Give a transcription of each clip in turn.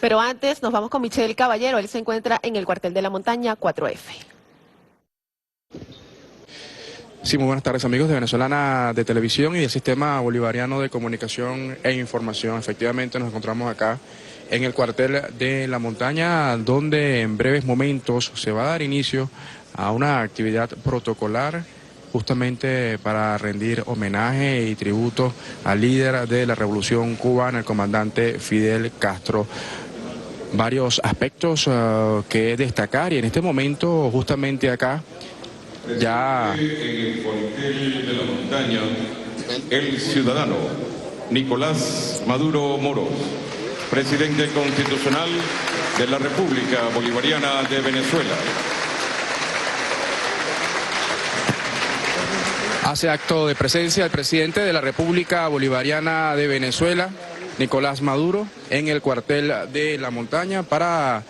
Pero antes nos vamos con Michel Caballero, él se encuentra en el cuartel de la montaña 4F. Sí, muy buenas tardes amigos de Venezolana de Televisión y del Sistema Bolivariano de Comunicación e Información. Efectivamente nos encontramos acá en el cuartel de la montaña, donde en breves momentos se va a dar inicio a una actividad protocolar justamente para rendir homenaje y tributo al líder de la Revolución Cubana, el comandante Fidel Castro. Varios aspectos que destacar, y en este momento justamente acá ya en el cuartel de la montaña, el ciudadano Nicolás Maduro Moros, presidente constitucional de la República Bolivariana de Venezuela. Hace acto de presencia el presidente de la República Bolivariana de Venezuela, Nicolás Maduro, en el cuartel de la montaña para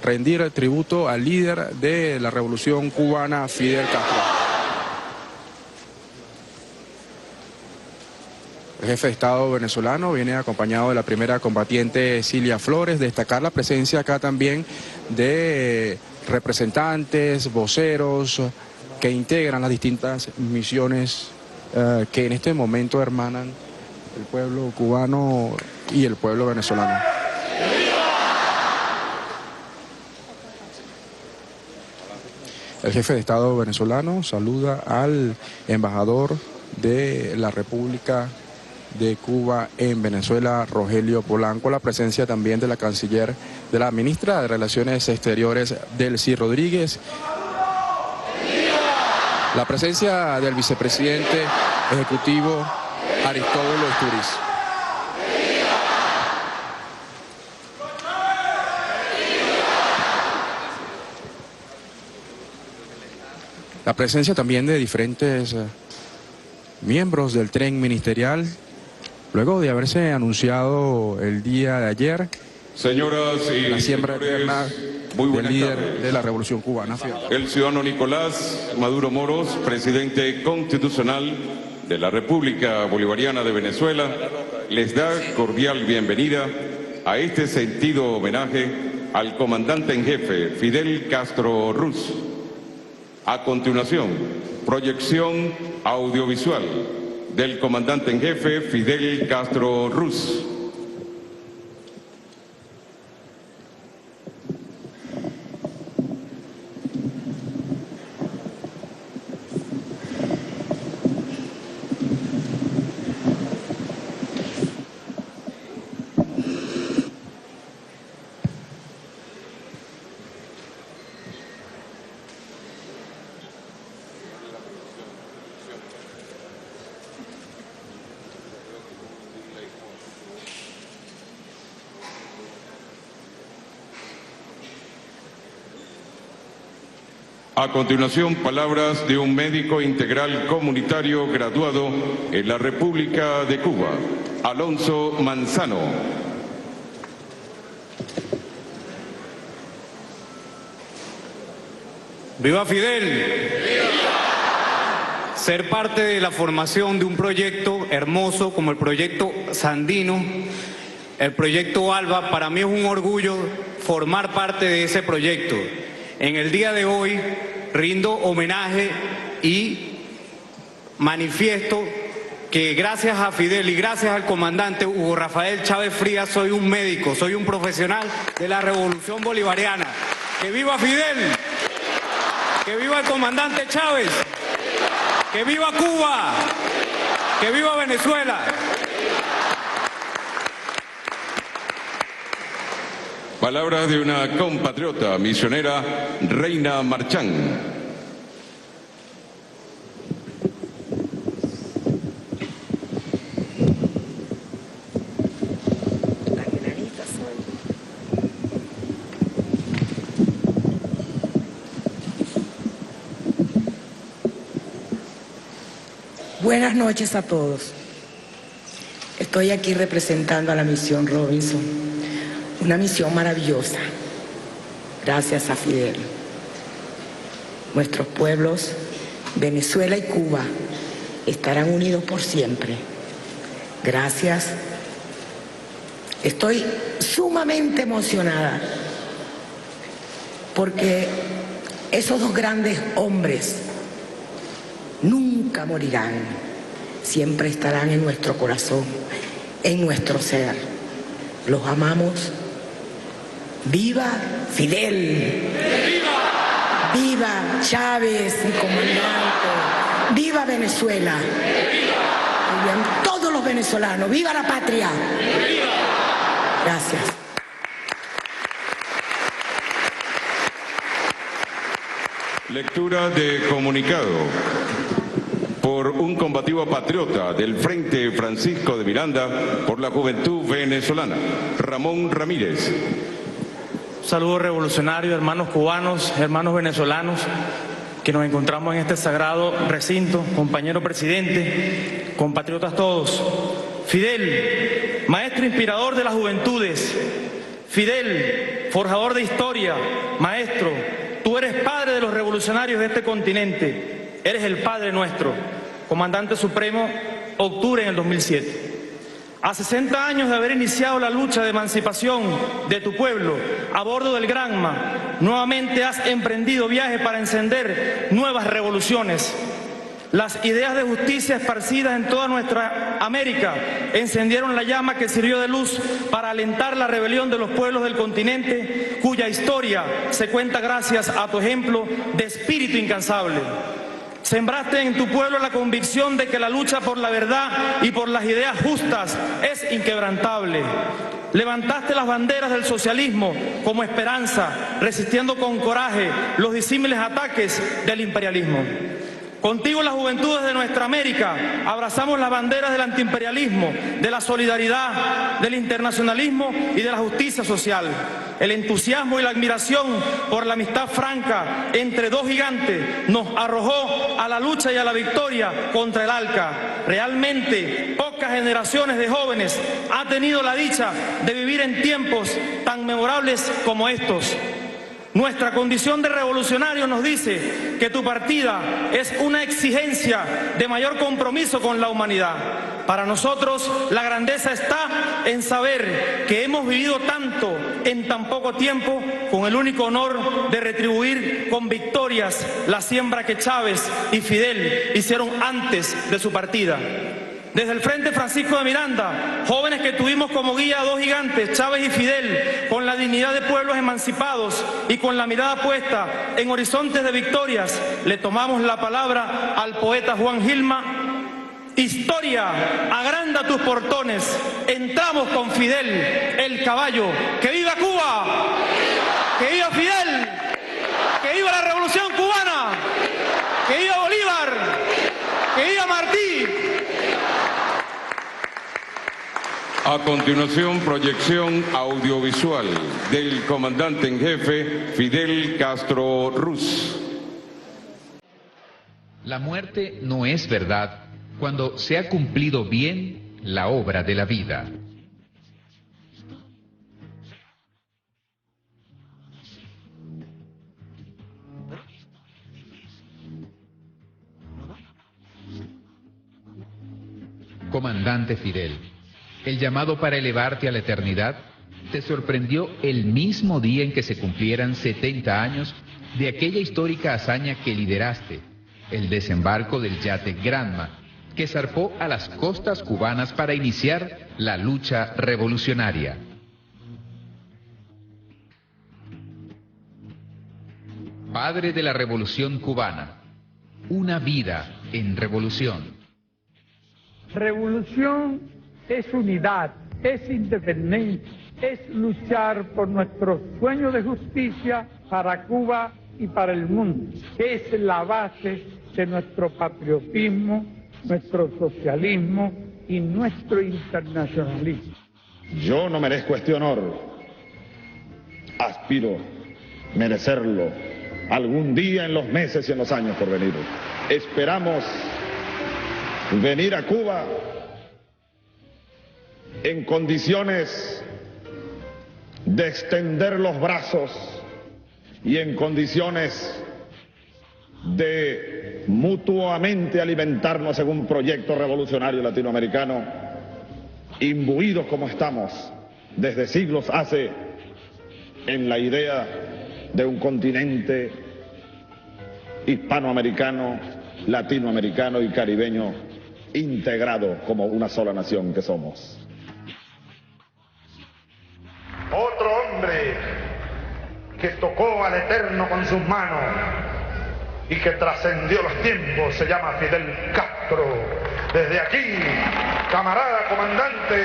rendir tributo al líder de la Revolución Cubana, Fidel Castro. El jefe de Estado venezolano viene acompañado de la primera combatiente Cilia Flores. Destacar la presencia acá también de representantes, voceros que integran las distintas misiones que en este momento hermanan el pueblo cubano y el pueblo venezolano. El jefe de Estado venezolano saluda al embajador de la República de Cuba en Venezuela, Rogelio Polanco, la presencia también de la canciller, de la ministra de Relaciones Exteriores, Delcy Rodríguez, la presencia del vicepresidente ejecutivo, Aristóbulo Esturiz. La presencia también de diferentes miembros del tren ministerial, luego de haberse anunciado el día de ayer, señoras y la siembra eterna del líder de la Revolución Cubana. El ciudadano Nicolás Maduro Moros, presidente constitucional de la República Bolivariana de Venezuela, les da cordial bienvenida a este sentido homenaje al comandante en jefe Fidel Castro Ruz. A continuación, proyección audiovisual del comandante en jefe Fidel Castro Ruz. A continuación, palabras de un médico integral comunitario graduado en la República de Cuba, Alonso Manzano. ¡Viva Fidel! Ser parte de la formación de un proyecto hermoso como el proyecto Sandino, el proyecto ALBA, para mí es un orgullo formar parte de ese proyecto. En el día de hoy rindo homenaje y manifiesto que gracias a Fidel y gracias al comandante Hugo Rafael Chávez Frías soy un médico, soy un profesional de la Revolución Bolivariana. ¡Que viva Fidel! ¡Que viva el comandante Chávez! ¡Que viva Cuba! ¡Que viva Venezuela! Palabras de una compatriota misionera, Reina Marchán. Buenas noches a todos. Estoy aquí representando a la misión Robinson, una misión maravillosa, gracias a Fidel. Nuestros pueblos, Venezuela y Cuba, estarán unidos por siempre. Gracias Estoy sumamente emocionada porque esos dos grandes hombres nunca morirán, siempre estarán en nuestro corazón, en nuestro ser. Los amamos. ¡Viva Fidel! ¡Viva! ¡Viva Chávez, mi comandante! ¡Viva Venezuela! ¡Vivan todos los venezolanos! ¡Viva la patria! Gracias. Lectura de comunicado por un combativo patriota del Frente Francisco de Miranda por la Juventud Venezolana, Ramón Ramírez. Saludos revolucionarios, hermanos cubanos, hermanos venezolanos, que nos encontramos en este sagrado recinto, compañero presidente, compatriotas todos. Fidel, maestro inspirador de las juventudes. Fidel, forjador de historia, maestro, tú eres padre de los revolucionarios de este continente, eres el padre nuestro, comandante supremo, octubre en el 2007. A 60 años de haber iniciado la lucha de emancipación de tu pueblo a bordo del Granma, nuevamente has emprendido viaje para encender nuevas revoluciones. Las ideas de justicia esparcidas en toda nuestra América encendieron la llama que sirvió de luz para alentar la rebelión de los pueblos del continente, cuya historia se cuenta gracias a tu ejemplo de espíritu incansable. Sembraste en tu pueblo la convicción de que la lucha por la verdad y por las ideas justas es inquebrantable. Levantaste las banderas del socialismo como esperanza, resistiendo con coraje los disímiles ataques del imperialismo. Contigo, las juventudes de nuestra América, abrazamos las banderas del antiimperialismo, de la solidaridad, del internacionalismo y de la justicia social. El entusiasmo y la admiración por la amistad franca entre dos gigantes nos arrojó a la lucha y a la victoria contra el ALCA. Realmente, pocas generaciones de jóvenes han tenido la dicha de vivir en tiempos tan memorables como estos. Nuestra condición de revolucionario nos dice que tu partida es una exigencia de mayor compromiso con la humanidad. Para nosotros, la grandeza está en saber que hemos vivido tanto en tan poco tiempo, con el único honor de retribuir con victorias la siembra que Chávez y Fidel hicieron antes de su partida. Desde el Frente Francisco de Miranda, jóvenes que tuvimos como guía a dos gigantes, Chávez y Fidel, con la dignidad de pueblos emancipados y con la mirada puesta en horizontes de victorias, le tomamos la palabra al poeta Juan Gilma. Historia, agranda tus portones, entramos con Fidel, el caballo. ¡Que viva Cuba! ¡Que viva Fidel! ¡Que viva la Revolución Cubana! ¡Que viva Bolívar! ¡Que viva Martí! A continuación, proyección audiovisual del comandante en jefe Fidel Castro Ruz. La muerte no es verdad cuando se ha cumplido bien la obra de la vida. Comandante Fidel, el llamado para elevarte a la eternidad te sorprendió el mismo día en que se cumplieran 70 años de aquella histórica hazaña que lideraste, el desembarco del yate Granma, que zarpó a las costas cubanas para iniciar la lucha revolucionaria. Padre de la Revolución Cubana, una vida en revolución. Revolución es unidad, es independencia, es luchar por nuestro sueño de justicia para Cuba y para el mundo. Es la base de nuestro patriotismo, nuestro socialismo y nuestro internacionalismo. Yo no merezco este honor. Aspiro a merecerlo algún día en los meses y en los años por venir. Esperamos venir a Cuba en condiciones de extender los brazos y en condiciones de mutuamente alimentarnos en un proyecto revolucionario latinoamericano, imbuidos como estamos desde siglos hace en la idea de un continente hispanoamericano, latinoamericano y caribeño integrado como una sola nación que somos. Otro hombre que tocó al Eterno con sus manos y que trascendió los tiempos se llama Fidel Castro. Desde aquí, camarada comandante,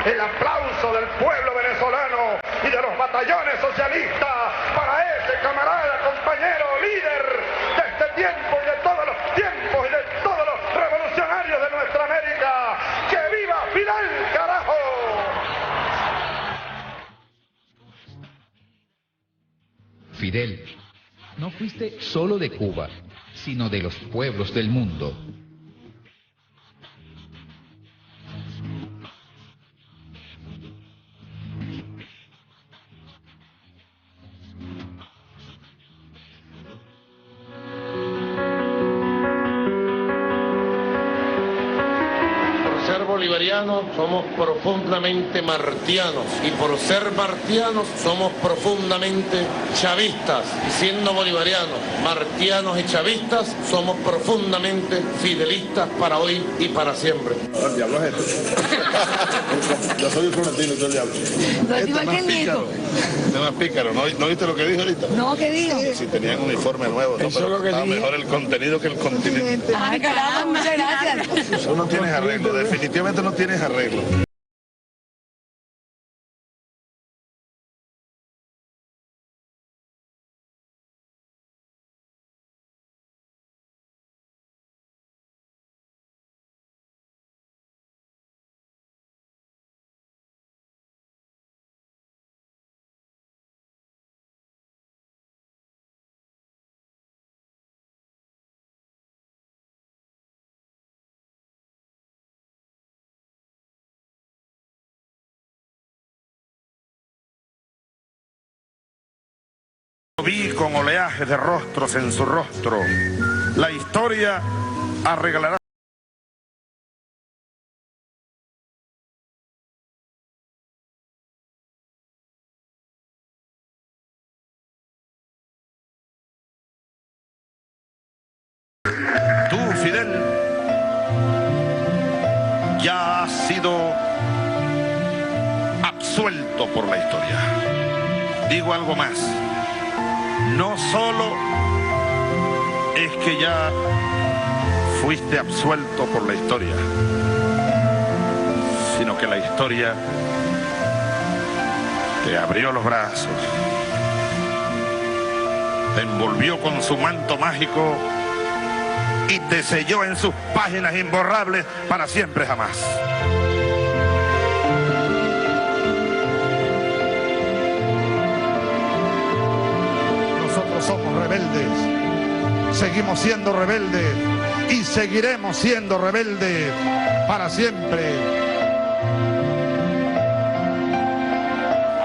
el aplauso del pueblo venezolano y de los batallones socialistas para ese camarada, compañero, líder de este tiempo y de todos los tiempos y de todos los revolucionarios de nuestra América. ¡Que viva Fidel, carajo! Fidel, no fuiste solo de Cuba, sino de los pueblos del mundo. Bolivarianos somos profundamente martianos y por ser martianos somos profundamente chavistas y siendo bolivarianos, martianos y chavistas somos profundamente fidelistas para hoy y para siempre. El diablo es esto. Yo soy un florentino y soy el diablo. Este es más pícaro. Este es más pícaro. ¿No viste lo que dijo ahorita? No, ¿qué dijo? Si tenían uniforme nuevo, no, pero estaba mejor el contenido que el continente. Ay, caramba, muchas gracias. Eso no tienes arreglo, definitivamente no tienes arreglo. Vi con oleajes de rostros en su rostro. La historia arreglará. Tú, Fidel, ya has sido absuelto por la historia. Digo algo más. No solo es que ya fuiste absuelto por la historia, sino que la historia te abrió los brazos, te envolvió con su manto mágico y te selló en sus páginas imborrables para siempre jamás. Somos rebeldes, seguimos siendo rebeldes y seguiremos siendo rebeldes para siempre.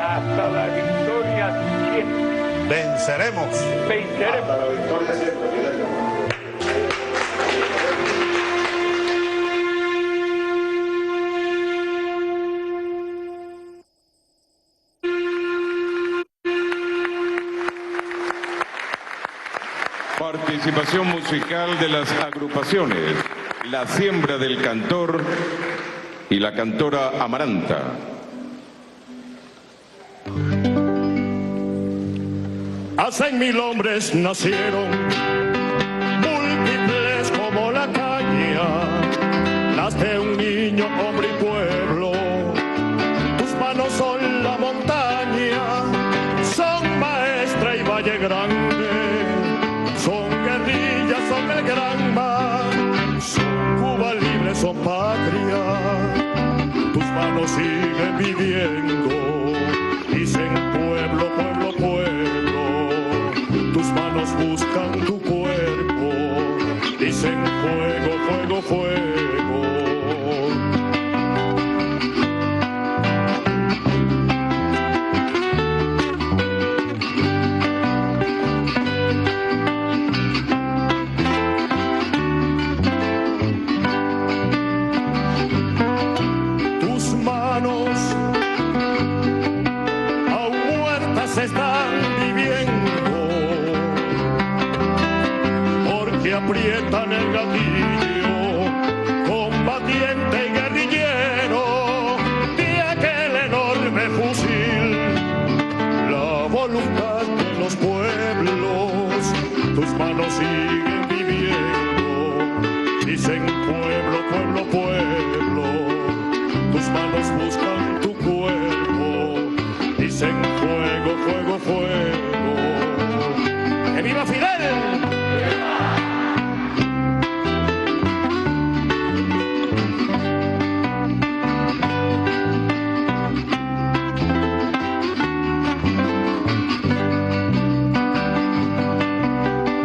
Hasta la victoria siempre. Venceremos. Venceremos. Hasta la victoria siempre, Fidel. Participación musical de las agrupaciones La Siembra del Cantor y la cantora Amaranta. Hace 1000 hombres nacieron, múltiples como la caña, las de un niño, hombre y pueblo. Tus manos son la montaña, son maestra y valle grande, son guerrillas, son el gran mar, son Cuba libre, son patria. Tus manos siguen viviendo, dicen pueblo, pueblo, pueblo. Tus manos buscan tu cuerpo, dicen fuego, fuego, fuego. Tus manos patriotas están viviendo, porque aprietan el gatillo, combatiente y guerrillero, de aquel enorme fusil, la voluntad de los pueblos, tus manos siguen viviendo, dicen pueblo, pueblo, pueblo, tus manos buscan tu cuerpo, dicen fuego, fuego, fuego. ¡Que viva Fidel!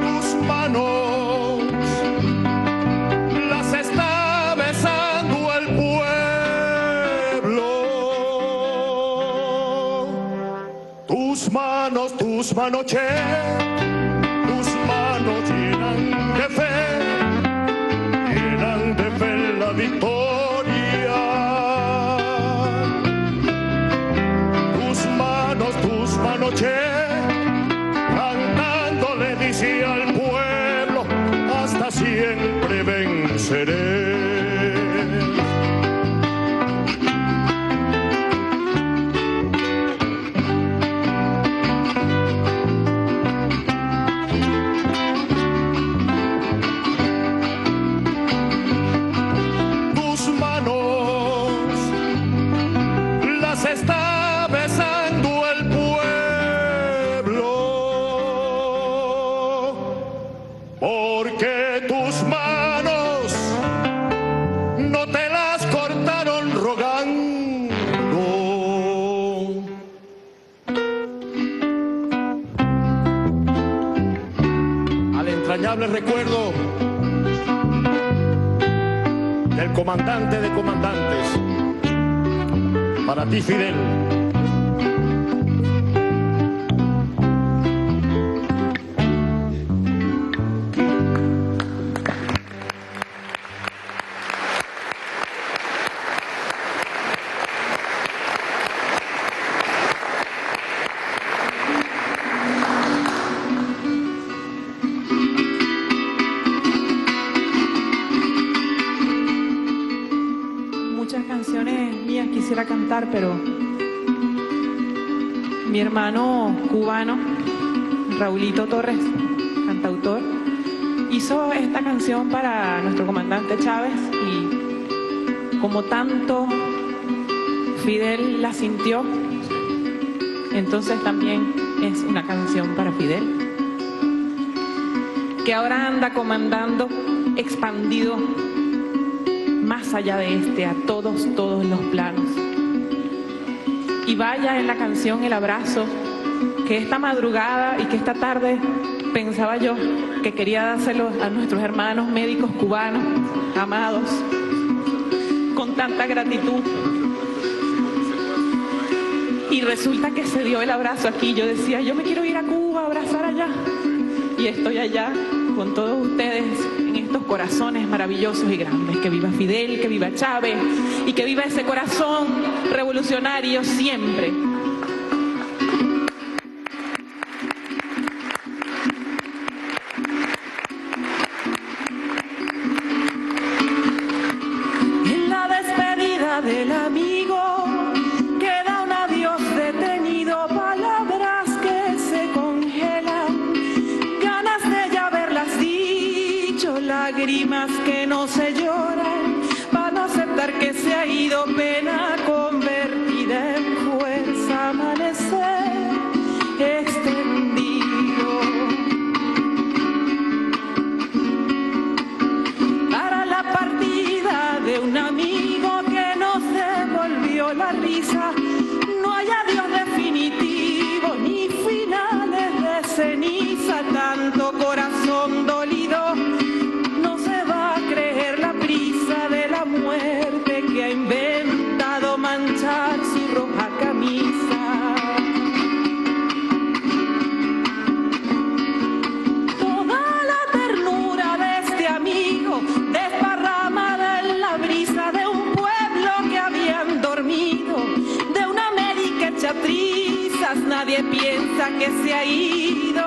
Tus manos las está besando el pueblo. Tus manos, che, tus manos llenan de fe la victoria. Tus manos, che, cantando le dice al pueblo, hasta siempre venceré. Está besando el pueblo, porque tus manos no te las cortaron rogando. Al entrañable recuerdo del comandante de comandantes, para ti, Fidel. Muchas canciones mías quisiera cantar, pero mi hermano cubano, Raulito Torres, cantautor, hizo esta canción para nuestro comandante Chávez y como tanto Fidel la sintió, entonces también es una canción para Fidel, que ahora anda comandando expandido más allá de a todos los planos. Y vaya en la canción el abrazo que esta madrugada y que esta tarde pensaba yo que quería dárselo a nuestros hermanos médicos cubanos, amados, con tanta gratitud. Y resulta que se dio el abrazo aquí. Yo decía, yo me quiero ir a Cuba a abrazar allá. Y estoy allá con todos ustedes en estos corazones maravillosos y grandes. Que viva Fidel, que viva Chávez y que viva ese corazón revolucionario siempre. En la despedida del amigo queda un adiós detenido, palabras que se congelan, ganas de ya haberlas dicho, lágrimas que no se lloran, para no aceptar que se ha ido, pena convertida en fuerza, amanecer extendido. Para la partida de un amigo que nos devolvió la risa, no hay adiós definitivo ni finales de ceniza, tanto corazón dolido no se va a creer la prisa de la muerte que ha inventado manchar su roja camisa. Toda la ternura de este amigo desparramada en la brisa de un pueblo que habían dormido, de una América hecha trizas, nadie piensa que se ha ido.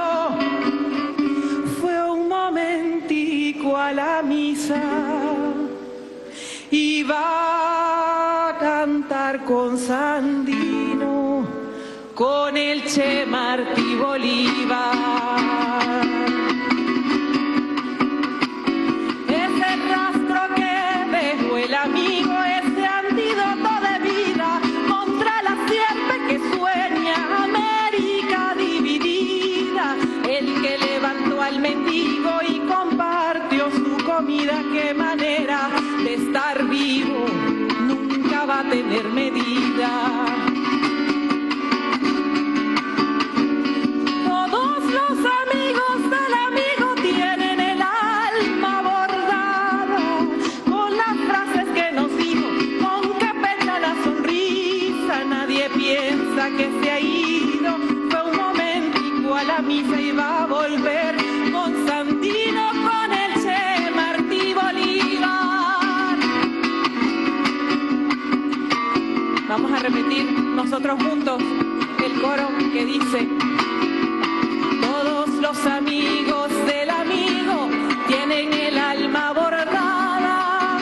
Fue un momentico a la misa y va a cantar con Sandino, con el Che Martí Bolívar. Ese rastro que dejó el amigo, ese antídoto de vida contra la sierpe que sueña América dividida, el que levantó al mendigo y compartió su comida. Qué manera de estar vivo, nunca va a tener medida. Todos los amigos del amigo tienen el alma bordada con las frases que nos dijo, con que pecha la sonrisa. Nadie piensa que se ha ido, fue un momentico a la misa y va a volver con Sandino, con el Che Martí Bolívar. Vamos a repetir nosotros juntos el coro que dice: todos los amigos del amigo tienen el alma bordada.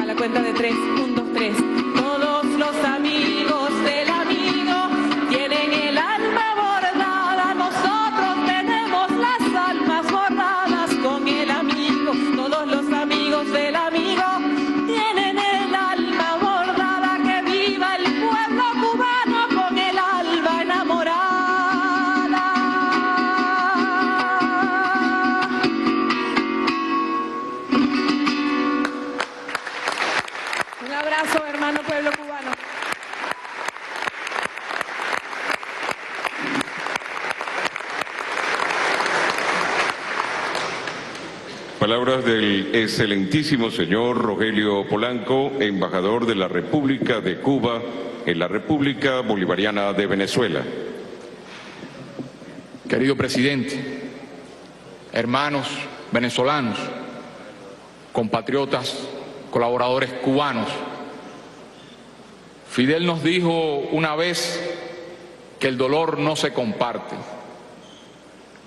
A la cuenta de 3, 1, 2, 3. Todos los amigos del amigo tienen el alma bordada. Nosotros tenemos las almas bordadas con el amigo. Todos los amigos del amigo tienen el alma bordada. Que viva el pueblo cubano con el alba enamorada. Un abrazo, hermano pueblo cubano. Palabras del excelentísimo señor Rogelio Polanco, embajador de la República de Cuba en la República Bolivariana de Venezuela. Querido presidente, hermanos venezolanos, compatriotas, colaboradores cubanos, Fidel nos dijo una vez que el dolor no se comparte,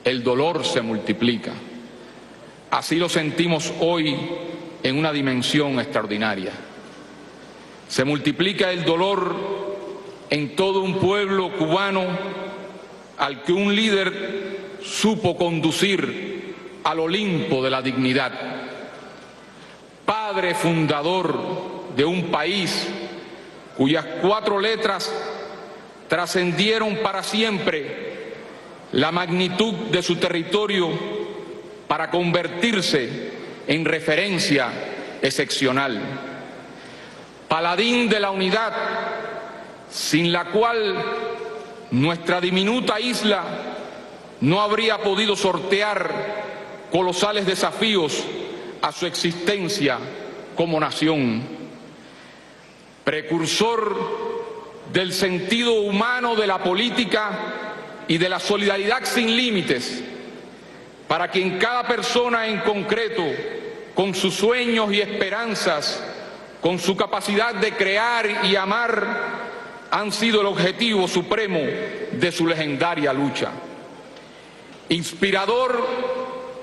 el dolor se multiplica. Así lo sentimos hoy en una dimensión extraordinaria. Se multiplica el dolor en todo un pueblo cubano al que un líder supo conducir al Olimpo de la dignidad. Padre fundador de un país cuyas 4 letras trascendieron para siempre la magnitud de su territorio para convertirse en referencia excepcional. Paladín de la unidad, sin la cual nuestra diminuta isla no habría podido sortear colosales desafíos a su existencia como nación. Precursor del sentido humano de la política y de la solidaridad sin límites, para quien cada persona en concreto, con sus sueños y esperanzas, con su capacidad de crear y amar, han sido el objetivo supremo de su legendaria lucha. Inspirador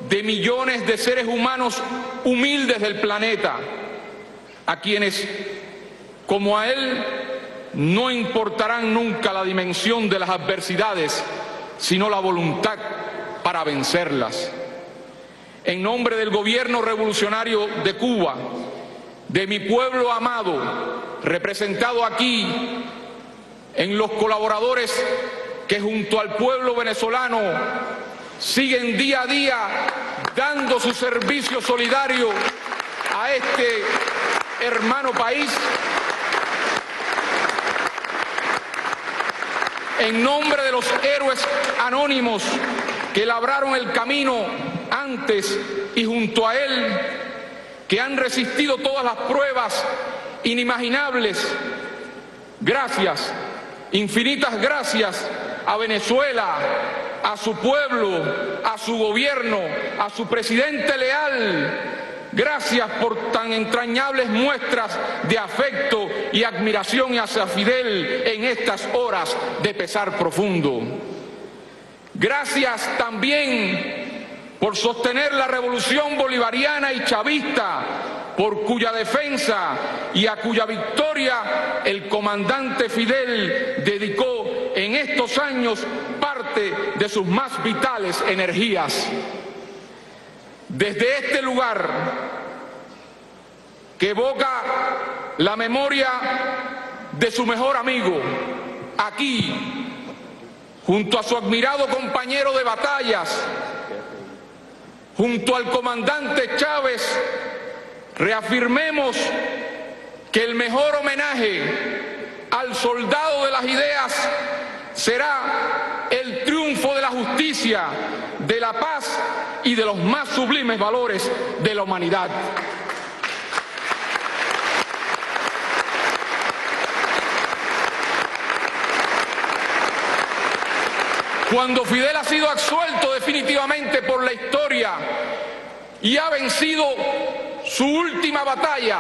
de millones de seres humanos humildes del planeta, a quienes, como a él, no importarán nunca la dimensión de las adversidades, sino la voluntad para vencerlas. En nombre del gobierno revolucionario de Cuba, de mi pueblo amado, representado aquí en los colaboradores que junto al pueblo venezolano siguen día a día dando su servicio solidario a este hermano país, en nombre de los héroes anónimos que labraron el camino antes y junto a él, que han resistido todas las pruebas inimaginables. Gracias, infinitas gracias a Venezuela, a su pueblo, a su gobierno, a su presidente leal, gracias por tan entrañables muestras de afecto y admiración hacia Fidel en estas horas de pesar profundo. Gracias también por sostener la revolución bolivariana y chavista, por cuya defensa y a cuya victoria el comandante Fidel dedicó en estos años parte de sus más vitales energías. Desde este lugar, que evoca la memoria de su mejor amigo, aquí, junto a su admirado compañero de batallas, junto al comandante Chávez, reafirmemos que el mejor homenaje al soldado de las ideas será el triunfo de la justicia, de la paz y de los más sublimes valores de la humanidad. Cuando Fidel ha sido absuelto definitivamente por la historia y ha vencido su última batalla,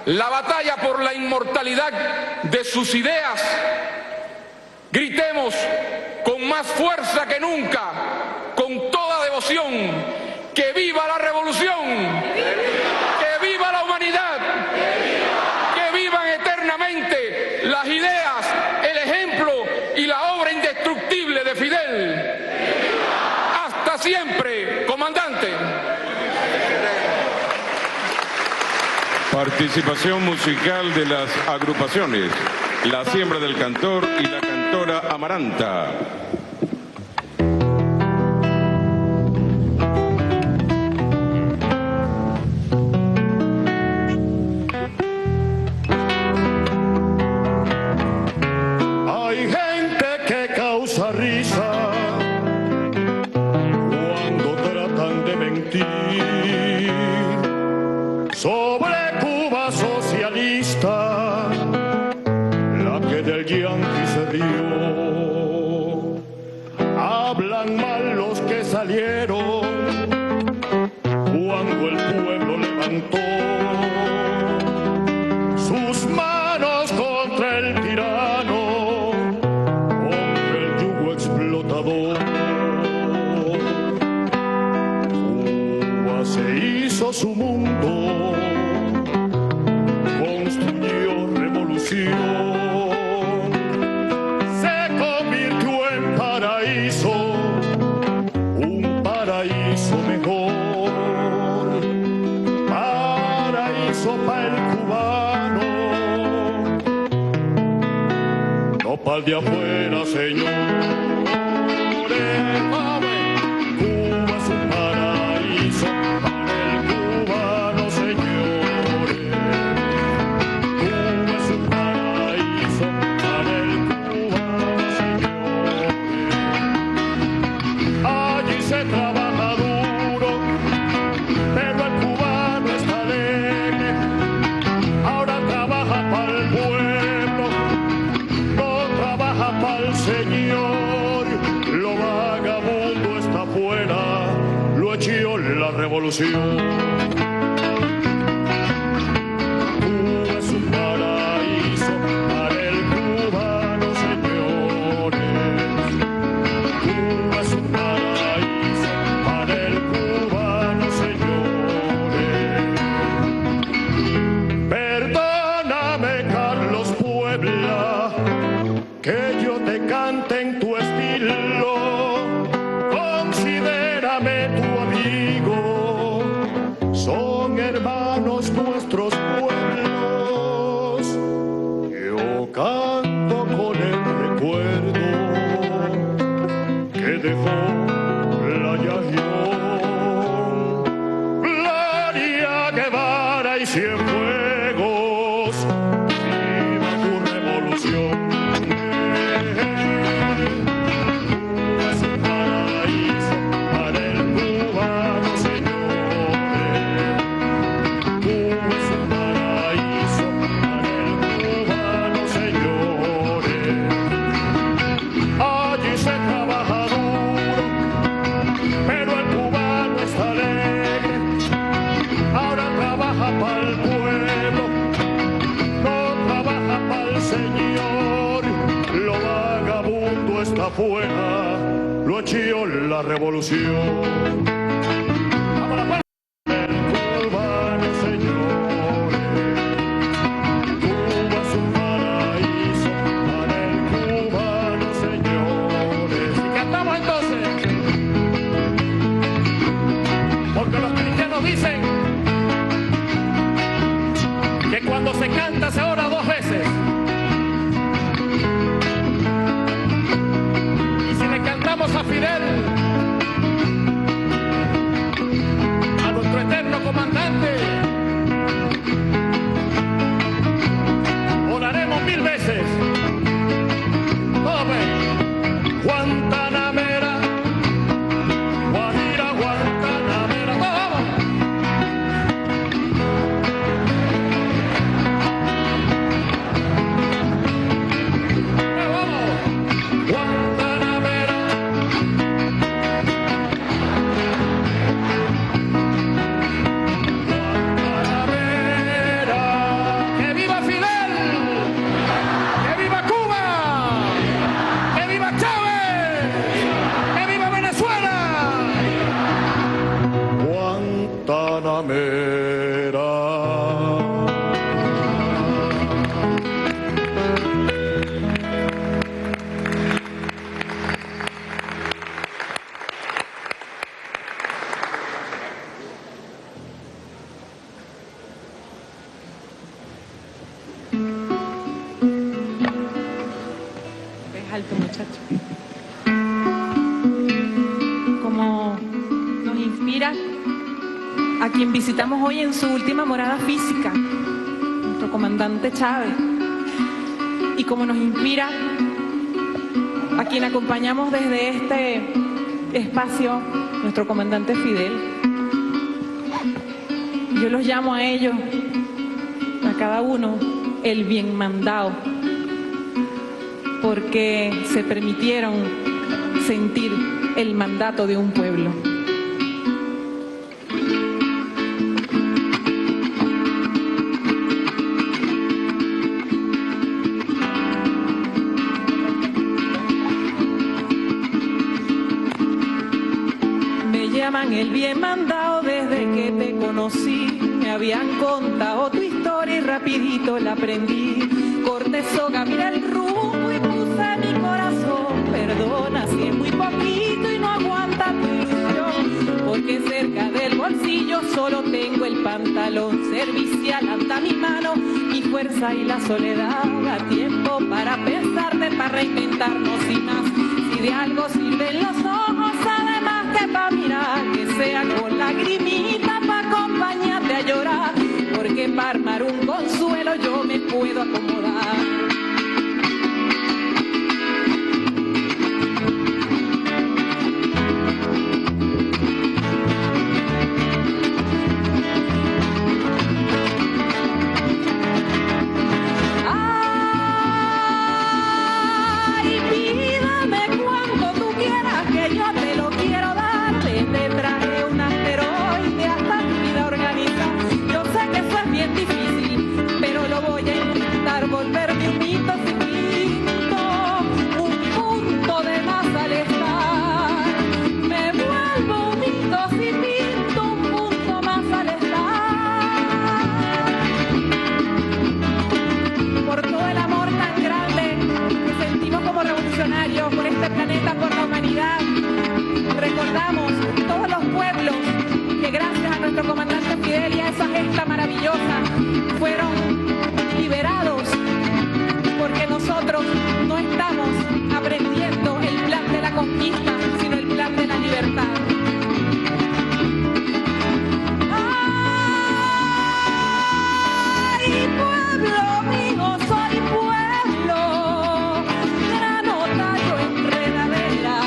la batalla por la inmortalidad de sus ideas, gritemos con más fuerza que nunca, con toda devoción, ¡que viva la revolución! ¡Que viva la humanidad! ¡Que vivan eternamente las ideas, el ejemplo y la obra indestructible de Fidel! ¡Hasta siempre, comandante! Participación musical de las agrupaciones La Siembra del Cantor y la Cantora Amaranta. Hay gente que causa risa cuando tratan de mentir sobre Cuba socialista, la que del Yankee se dio. Hablan mal los que salieron cuando el pueblo levantó sus manos contra el tirano, contra el yugo explotador. Cuba se hizo su mundo, construyó revolución, se convirtió en paraíso, un paraíso mejor, paraíso para el cubano, no para el de afuera, señor. Cuba es un paraíso para el cubano, señores. Cuba es un paraíso para el cubano, señores. Allí se trabaja duro, pero el cubano está alegre. Ahora trabaja para el pueblo, no trabaja para el Señor. Lo vagabundo está afuera, lo echó la revolución. Cuba es un paraíso para el cubano, señores. Cuba es un paraíso para el cubano, señores. Perdóname, Carlos Puebla, que yo te cante en tu estilo. Considérame tu amigo, son hermanos nuestros pueblos. Yo canto con el recuerdo que dejó la Yajión, Gloria Guevara y Cienfuegos. Viva tu revolución. mundo está afuera, lo echó la revolución. Dicen que cuando se canta se ora 2 veces. Y si le cantamos a Fidel, a nuestro eterno comandante, oraremos 1000 veces. Todo bien. Guantanamera, Guajira, Guantanamera, todo vamos. Alto, muchacho. Como nos inspira a quien visitamos hoy en su última morada física, nuestro comandante Chávez, y como nos inspira a quien acompañamos desde este espacio, nuestro comandante Fidel. Yo los llamo a ellos, a cada uno, el bien mandado, porque se permitieron sentir el mandato de un pueblo. Me llaman el bien mandado desde que te conocí. Me habían contado tu historia y rapidito la aprendí. Corté soga, mira el rumbo y puse mi corazón. Perdona si es muy poquito y no aguanta tu ilusión, porque cerca del bolsillo solo tengo el pantalón servicial. Anda mi mano, mi fuerza y la soledad. Da tiempo para pensarte, para reinventarnos y más. Si de algo sirven los ojos, además que para mirar, que sea con lagrimita para acompañarte a llorar, porque para armar un consuelo yo me puedo acomodar. Ay, pídame cuanto tú quieras, que yo te lo quiero dar. Te traje un asteroide hasta tu vida organizada. Yo sé que eso es bien difícil, pero lo voy a intentar. Volverme un hito sin tinto, un punto de más al estar. Me vuelvo un hito sin tinto, un punto más al estar. Por todo el amor tan grande que sentimos como revolucionarios por este planeta, por la humanidad, recordamos todos los pueblos que gracias a nuestro comandante Fidel y a esa gesta maravillosa fueron liberados, porque nosotros no estamos aprendiendo el plan de la conquista, sino el plan de la libertad. ¡Ay, pueblo mío, soy pueblo! Grano, tallo, enredadera,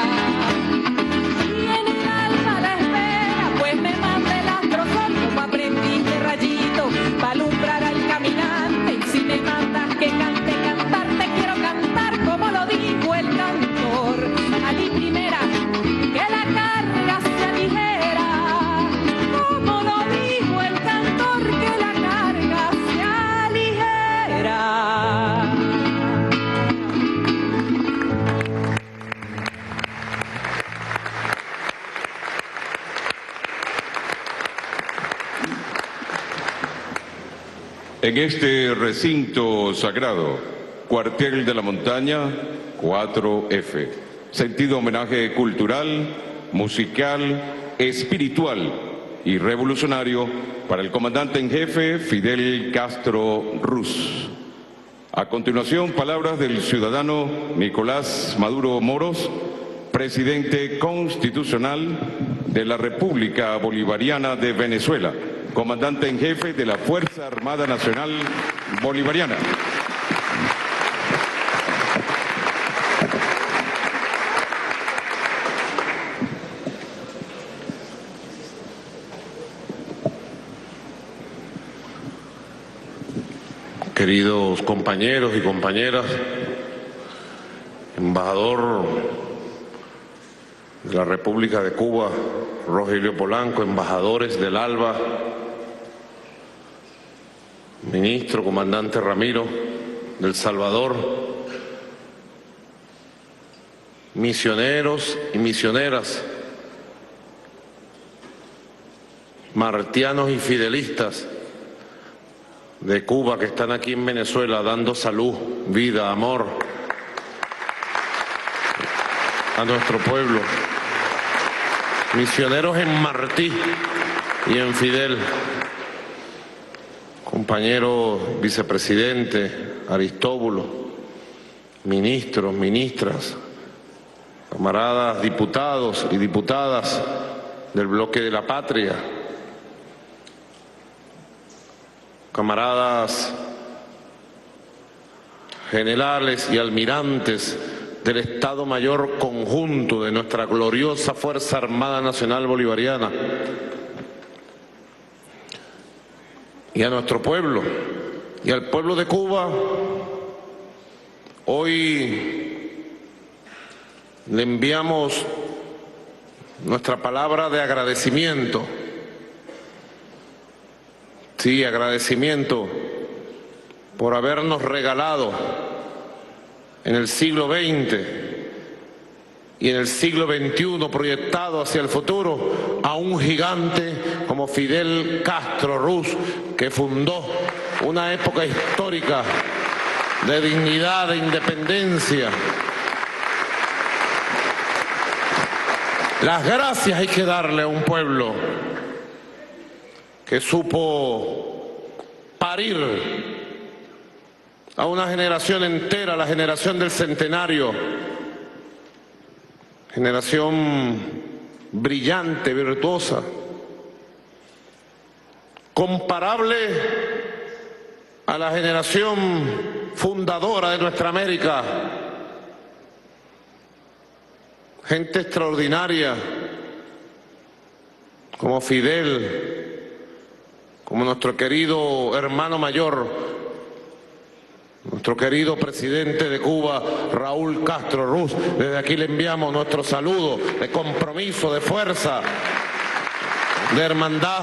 y en el alma la espera, pues me mandé el astro sol como aprendiz de rayito, para alumbrar al caminar. en este recinto sagrado, Cuartel de la Montaña 4F. Sentido homenaje cultural, musical, espiritual y revolucionario para el comandante en jefe Fidel Castro Ruz. A continuación, palabras del ciudadano Nicolás Maduro Moros, presidente constitucional de la República Bolivariana de Venezuela, comandante en jefe de la Fuerza Armada Nacional Bolivariana. Queridos compañeros y compañeras, embajador de la República de Cuba, Rogelio Polanco, embajadores del ALBA, ministro, comandante Ramiro del Salvador, misioneros y misioneras, martianos y fidelistas de Cuba que están aquí en Venezuela dando salud, vida, amor a nuestro pueblo. Misioneros en Martí y en Fidel. Compañero vicepresidente Aristóbulo, ministros, ministras, camaradas diputados y diputadas del Bloque de la Patria, camaradas generales y almirantes del Estado Mayor Conjunto de nuestra gloriosa Fuerza Armada Nacional Bolivariana, y a nuestro pueblo, y al pueblo de Cuba, hoy le enviamos nuestra palabra de agradecimiento. Sí, agradecimiento por habernos regalado en el siglo XX y en el siglo XXI proyectado hacia el futuro a un gigante como Fidel Castro Ruz, que fundó una época histórica de dignidad, de independencia. Las gracias hay que darle a un pueblo que supo parir a una generación entera, la generación del centenario, generación brillante, virtuosa, comparable a la generación fundadora de nuestra América, gente extraordinaria como Fidel, como nuestro querido hermano mayor, nuestro querido presidente de Cuba, Raúl Castro Ruz. Desde aquí le enviamos nuestro saludo de compromiso, de fuerza, de hermandad.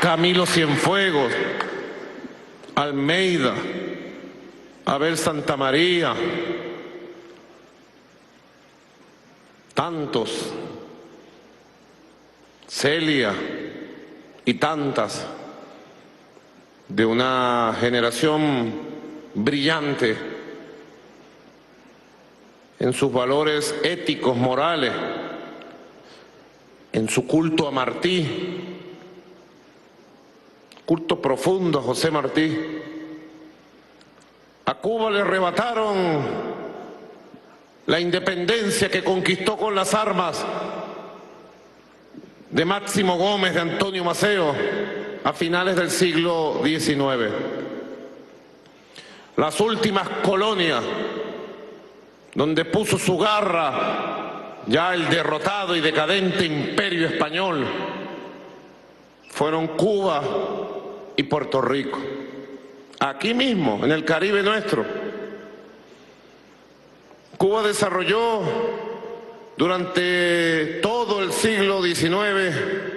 Camilo Cienfuegos, Almeida, Abel Santamaría, tantos, Celia y tantas, de una generación brillante en sus valores éticos, morales, en su culto a Martí, culto profundo a José Martí. A Cuba le arrebataron la independencia que conquistó con las armas de Máximo Gómez, de Antonio Maceo, a finales del siglo XIX. Las últimas colonias donde puso su garra ya el derrotado y decadente imperio español fueron Cuba y Puerto Rico. Aquí mismo, en el Caribe nuestro. Cuba desarrolló durante todo el siglo XIX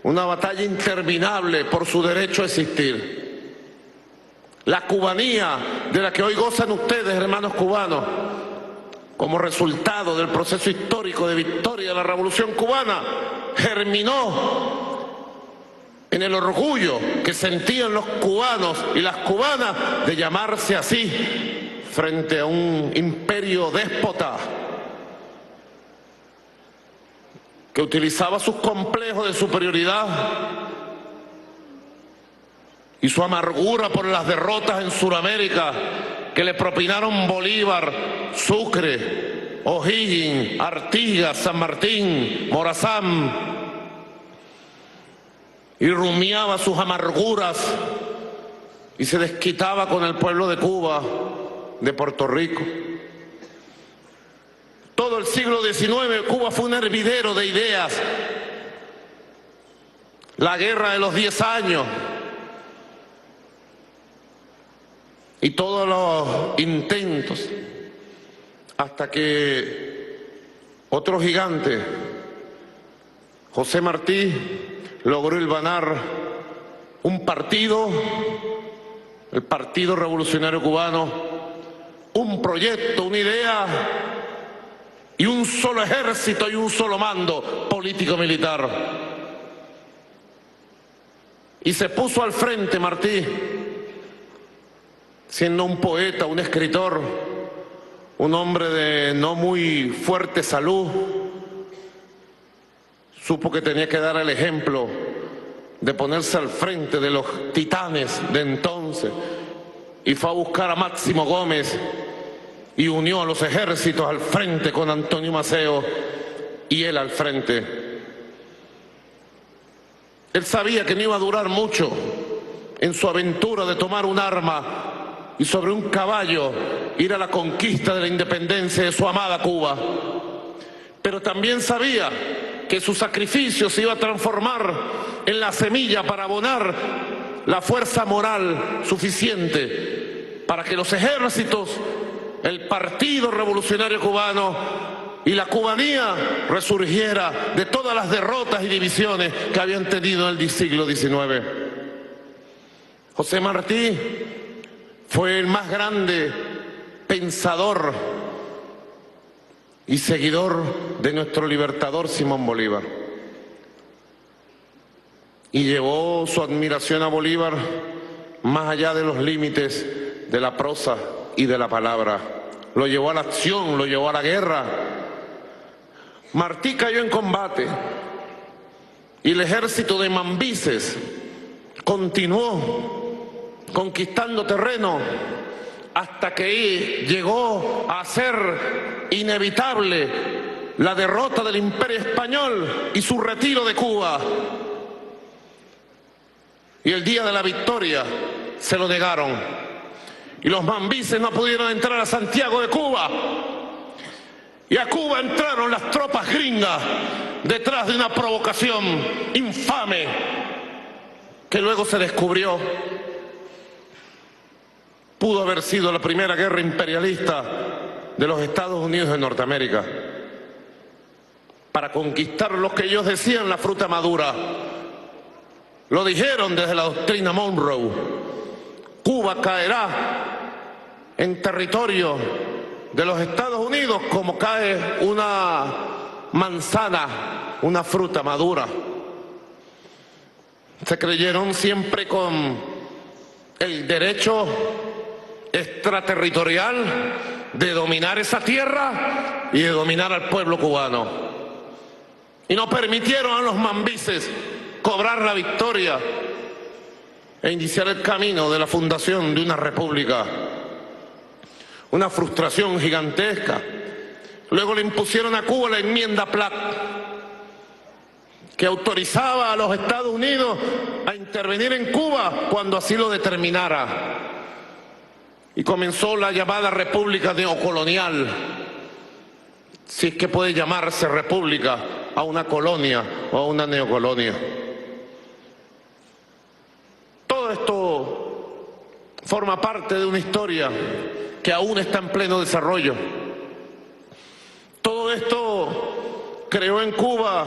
una batalla interminable por su derecho a existir. La cubanía de la que hoy gozan ustedes, hermanos cubanos, como resultado del proceso histórico de victoria de la Revolución Cubana, germinó en el orgullo que sentían los cubanos y las cubanas de llamarse así frente a un imperio déspota que utilizaba sus complejos de superioridad y su amargura por las derrotas en Sudamérica que le propinaron Bolívar, Sucre, O'Higgins, Artigas, San Martín, Morazán, y rumiaba sus amarguras y se desquitaba con el pueblo de Cuba, de Puerto Rico. Todo el siglo XIX Cuba fue un hervidero de ideas. La guerra de los 10 años y todos los intentos, hasta que otro gigante, José Martí, logró hilvanar un partido, el Partido Revolucionario Cubano, un proyecto, una idea y un solo ejército y un solo mando político-militar. Y se puso al frente Martí, siendo un poeta, un escritor, un hombre de no muy fuerte salud, supo que tenía que dar el ejemplo de ponerse al frente de los titanes de entonces y fue a buscar a Máximo Gómez y unió a los ejércitos al frente con Antonio Maceo y él al frente. Él sabía que no iba a durar mucho en su aventura de tomar un arma y sobre un caballo ir a la conquista de la independencia de su amada Cuba. Pero también sabía que su sacrificio se iba a transformar en la semilla para abonar la fuerza moral suficiente para que los ejércitos, el Partido Revolucionario Cubano y la cubanía resurgiera de todas las derrotas y divisiones que habían tenido en el siglo XIX. José Martí fue el más grande pensador y seguidor de nuestro libertador Simón Bolívar. Y llevó su admiración a Bolívar más allá de los límites de la prosa y de la palabra. Lo llevó a la acción, lo llevó a la guerra. Martí cayó en combate y el ejército de Mambises continuó conquistando terreno hasta que llegó a ser inevitable la derrota del Imperio Español y su retiro de Cuba. Y el día de la victoria se lo negaron. Y los mambises no pudieron entrar a Santiago de Cuba. Y a Cuba entraron las tropas gringas detrás de una provocación infame que luego se descubrió pudo haber sido la primera guerra imperialista de los Estados Unidos de Norteamérica para conquistar lo que ellos decían la fruta madura. Lo dijeron desde la doctrina Monroe. Cuba caerá en territorio de los Estados Unidos como cae una manzana, una fruta madura. Se creyeron siempre con el derecho extraterritorial de dominar esa tierra y de dominar al pueblo cubano. Y no permitieron a los mambises cobrar la victoria e iniciar el camino de la fundación de una república. Una frustración gigantesca. Luego le impusieron a Cuba la enmienda Platt, que autorizaba a los Estados Unidos a intervenir en Cuba cuando así lo determinara. Y comenzó la llamada república neocolonial, si es que puede llamarse república a una colonia o a una neocolonia. Todo esto forma parte de una historia que aún está en pleno desarrollo. Todo esto creó en Cuba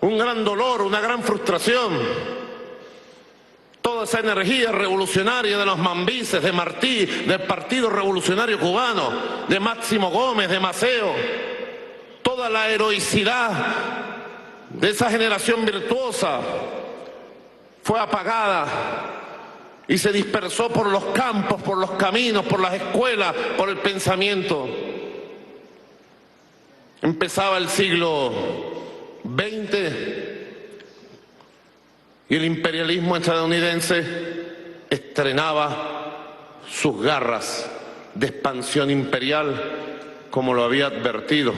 un gran dolor, una gran frustración. Toda esa energía revolucionaria de los mambises, de Martí, del Partido Revolucionario Cubano, de Máximo Gómez, de Maceo, toda la heroicidad de esa generación virtuosa fue apagada y se dispersó por los campos, por los caminos, por las escuelas, por el pensamiento. Empezaba el siglo XX y el imperialismo estadounidense estrenaba sus garras de expansión imperial, como lo había advertido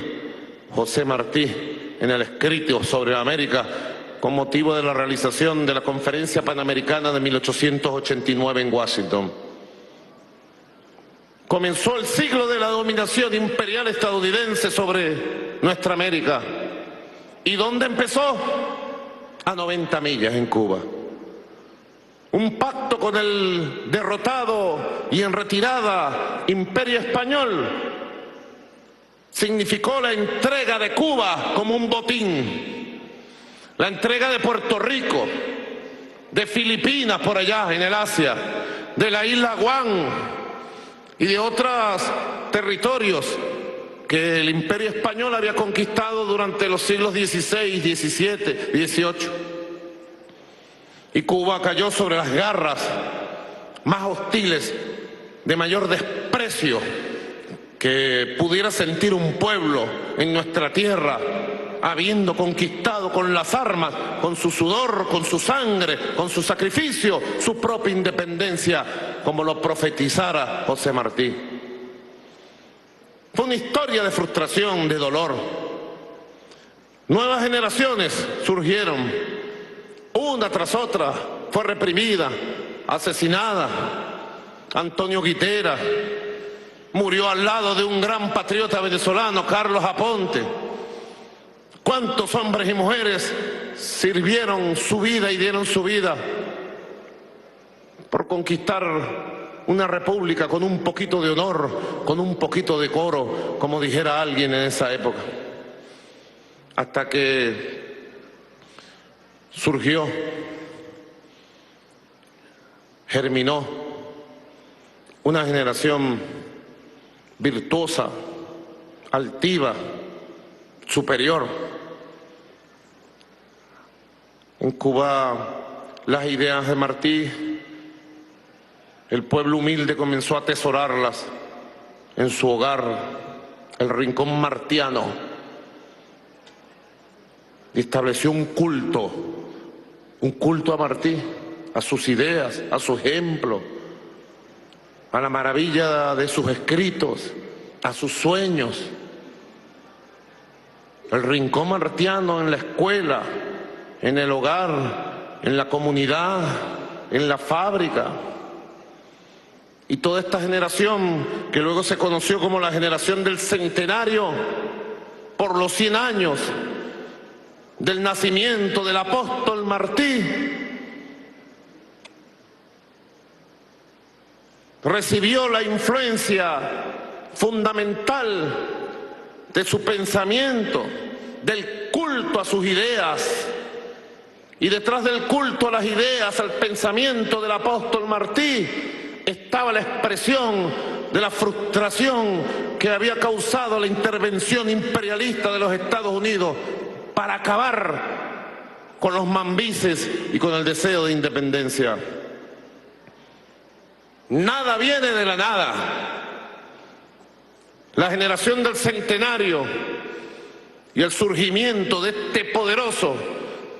José Martí en el escrito sobre América con motivo de la realización de la Conferencia Panamericana de 1889 en Washington. Comenzó el siglo de la dominación imperial estadounidense sobre nuestra América. ¿Y dónde empezó? A 90 millas en Cuba. Un pacto con el derrotado y en retirada Imperio Español significó la entrega de Cuba como un botín, la entrega de Puerto Rico, de Filipinas por allá en el Asia, de la isla Guam y de otros territorios que el Imperio Español había conquistado durante los siglos XVI, XVII, XVIII. Y Cuba cayó sobre las garras más hostiles, de mayor desprecio que pudiera sentir un pueblo en nuestra tierra, habiendo conquistado con las armas, con su sudor, con su sangre, con su sacrificio, su propia independencia, como lo profetizara José Martí. Fue una historia de frustración, de dolor. Nuevas generaciones surgieron, una tras otra fue reprimida, asesinada. Antonio Guitera murió al lado de un gran patriota venezolano, Carlos Aponte. ¿Cuántos hombres y mujeres sirvieron su vida y dieron su vida por conquistar una república con un poquito de honor, con un poquito de decoro, como dijera alguien en esa época? Hasta que surgió, germinó una generación virtuosa, altiva, superior. En Cuba, las ideas de Martí, el pueblo humilde comenzó a atesorarlas en su hogar, el rincón martiano, y estableció un culto a Martí, a sus ideas, a su ejemplo, a la maravilla de sus escritos, a sus sueños. El rincón martiano en la escuela, en el hogar, en la comunidad, en la fábrica. Y toda esta generación, que luego se conoció como la generación del centenario, por los 100 años del nacimiento del apóstol Martí, recibió la influencia fundamental de su pensamiento, del culto a sus ideas. Y detrás del culto a las ideas, al pensamiento del apóstol Martí, estaba la expresión de la frustración que había causado la intervención imperialista de los Estados Unidos para acabar con los mambises y con el deseo de independencia. Nada viene de la nada. La generación del centenario y el surgimiento de este poderoso,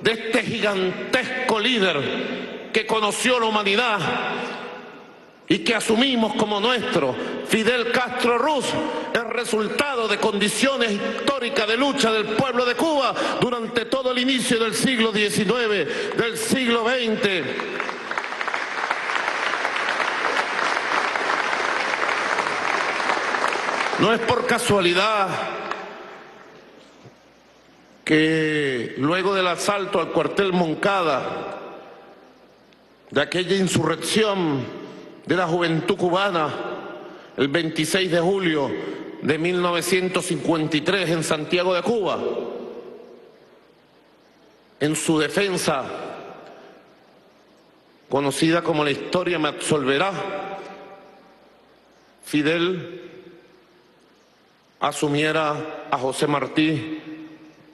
de este gigantesco líder que conoció la humanidad y que asumimos como nuestro, Fidel Castro Ruz, es resultado de condiciones históricas de lucha del pueblo de Cuba durante todo el inicio del siglo XIX, del siglo XX. No es por casualidad que luego del asalto al cuartel Moncada, de aquella insurrección de la juventud cubana, el 26 de julio de 1953 en Santiago de Cuba, en su defensa, conocida como La historia me absolverá, Fidel asumiera a José Martí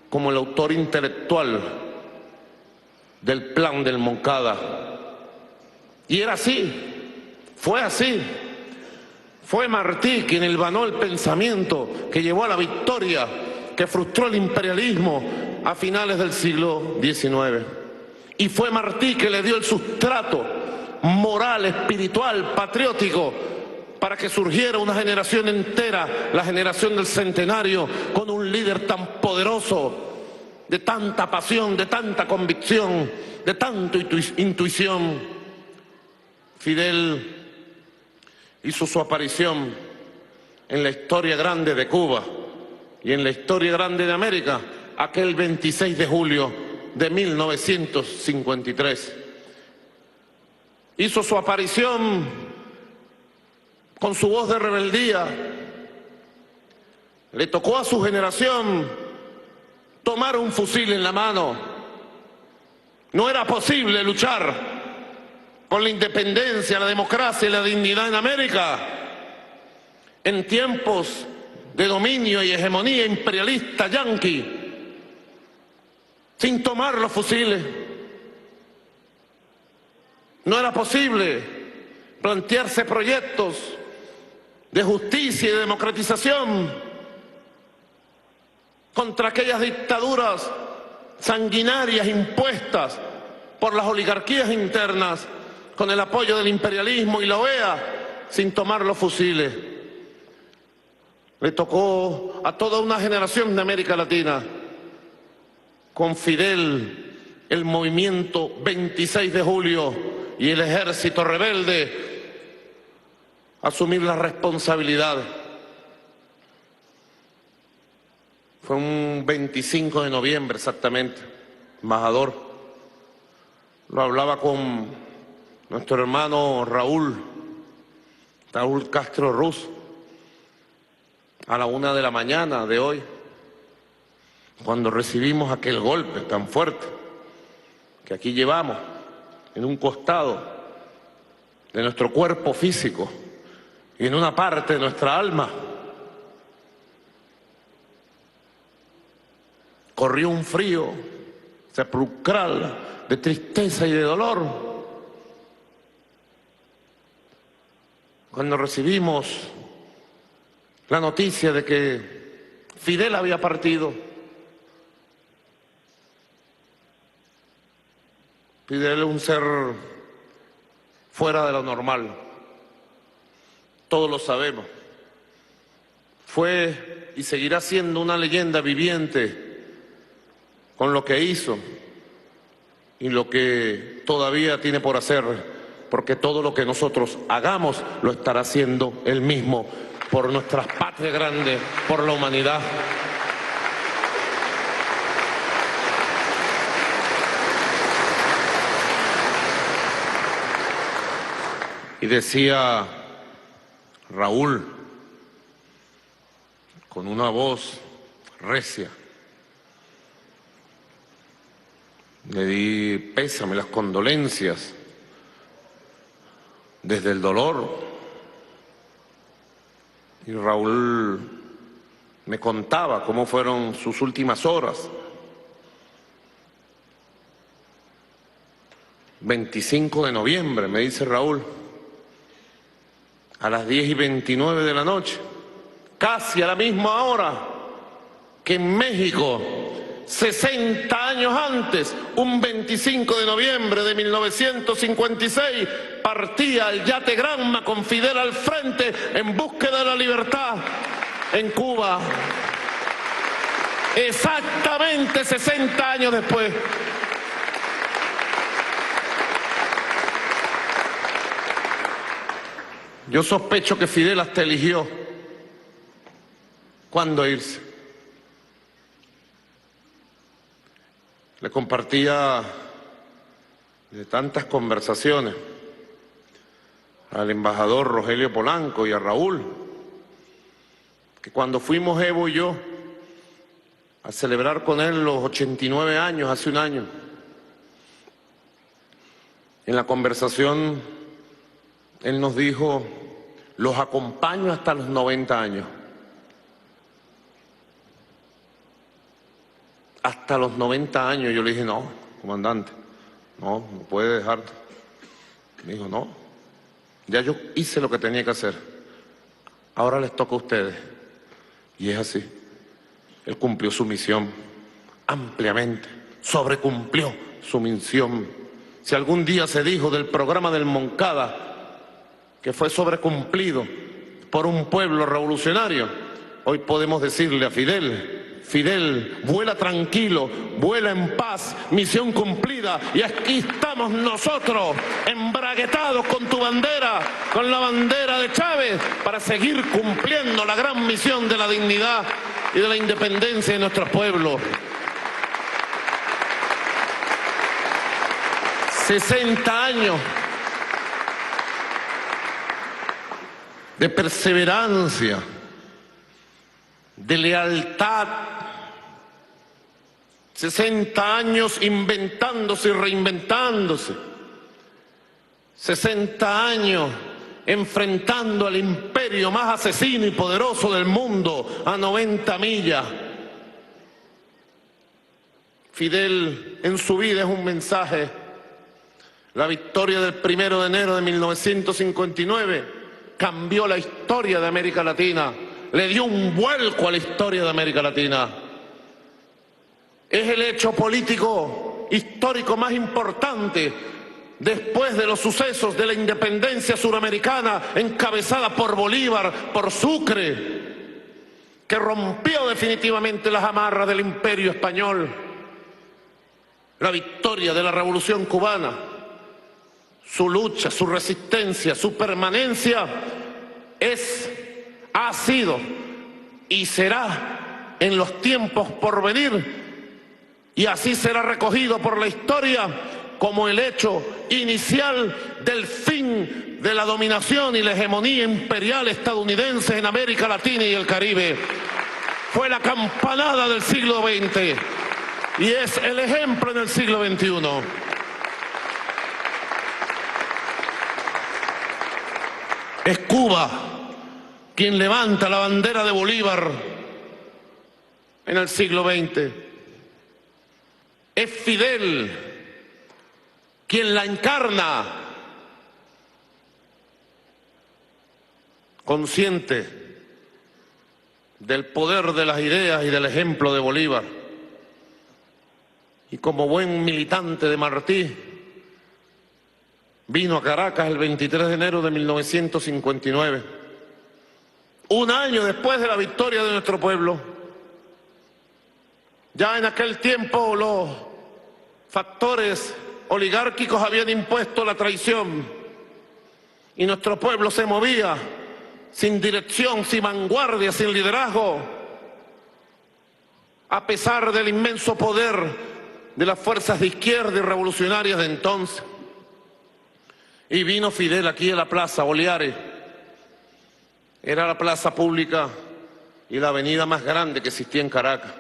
como el autor intelectual del plan del Moncada. Y era así, fue así. Fue Martí quien hilvanó el pensamiento que llevó a la victoria, que frustró el imperialismo a finales del siglo XIX. Y fue Martí que le dio el sustrato moral, espiritual, patriótico, para que surgiera una generación entera, la generación del centenario, con un líder tan poderoso, de tanta pasión, de tanta convicción, de tanta intuición. Fidel hizo su aparición en la historia grande de Cuba y en la historia grande de América aquel 26 de julio de 1953. Hizo su aparición con su voz de rebeldía. Le tocó a su generación tomar un fusil en la mano. No era posible luchar por la independencia, la democracia y la dignidad en América en tiempos de dominio y hegemonía imperialista yanqui, sin tomar los fusiles. No era posible plantearse proyectos de justicia y de democratización contra aquellas dictaduras sanguinarias impuestas por las oligarquías internas con el apoyo del imperialismo y la OEA, sin tomar los fusiles. Le tocó a toda una generación de América Latina, con Fidel, el movimiento 26 de julio y el ejército rebelde, asumir la responsabilidad. Fue un 25 de noviembre exactamente, embajador. Lo hablaba con nuestro hermano Raúl Castro Ruz, a la 1 de la mañana de hoy, cuando recibimos aquel golpe tan fuerte que aquí llevamos en un costado de nuestro cuerpo físico y en una parte de nuestra alma. Corrió un frío sepulcral de tristeza y de dolor cuando recibimos la noticia de que Fidel había partido. Fidel es un ser fuera de lo normal, todos lo sabemos. Fue y seguirá siendo una leyenda viviente con lo que hizo y lo que todavía tiene por hacer, porque todo lo que nosotros hagamos lo estará haciendo él mismo, por nuestras patrias grandes, por la humanidad. Y decía Raúl, con una voz recia, le di pésame, las condolencias, desde el dolor. Y Raúl me contaba cómo fueron sus últimas horas. 25 de noviembre, me dice Raúl, a las 10:29 de la noche, casi a la misma hora que en México, 60 años antes, un 25 de noviembre de 1956, partía el yate Granma con Fidel al frente en búsqueda de la libertad en Cuba. Exactamente 60 años después. Yo sospecho que Fidel hasta eligió cuándo irse. Le compartía de tantas conversaciones al embajador Rogelio Polanco y a Raúl, que cuando fuimos Evo y yo a celebrar con él los 89 años, hace un año, en la conversación él nos dijo: los acompaño hasta los 90 años. Hasta los 90 años. Yo le dije: no, comandante, no puede dejar. Me dijo, no, ya yo hice lo que tenía que hacer. Ahora les toca a ustedes. Y es así. Él cumplió su misión ampliamente, sobrecumplió su misión. Si algún día se dijo del programa del Moncada que fue sobrecumplido por un pueblo revolucionario, hoy podemos decirle a Fidel: Fidel, vuela tranquilo, vuela en paz, misión cumplida, y aquí estamos nosotros, embraguetados con tu bandera, con la bandera de Chávez, para seguir cumpliendo la gran misión de la dignidad y de la independencia de nuestros pueblos. 60 años de perseverancia, de lealtad, 60 años inventándose y reinventándose, 60 años enfrentando al imperio más asesino y poderoso del mundo a 90 millas. Fidel en su vida es un mensaje. La victoria del 1 de enero de 1959 cambió la historia de América Latina, le dio un vuelco a la historia de América Latina. Es el hecho político histórico más importante después de los sucesos de la independencia suramericana encabezada por Bolívar, por Sucre, que rompió definitivamente las amarras del imperio español. La victoria de la Revolución Cubana, su lucha, su resistencia, su permanencia ha sido y será en los tiempos por venir, y así será recogido por la historia como el hecho inicial del fin de la dominación y la hegemonía imperial estadounidense en América Latina y el Caribe. Fue la campanada del siglo XX y es el ejemplo en el siglo XXI. Es Cuba quien levanta la bandera de Bolívar en el siglo XX. Es Fidel quien la encarna, consciente del poder de las ideas y del ejemplo de Bolívar. Y como buen militante de Martí, vino a Caracas el 23 de enero de 1959, un año después de la victoria de nuestro pueblo. Ya en aquel tiempo los factores oligárquicos habían impuesto la traición y nuestro pueblo se movía sin dirección, sin vanguardia, sin liderazgo, a pesar del inmenso poder de las fuerzas de izquierda y revolucionarias de entonces. Y vino Fidel aquí a la Plaza Boliares. Era la plaza pública y la avenida más grande que existía en Caracas.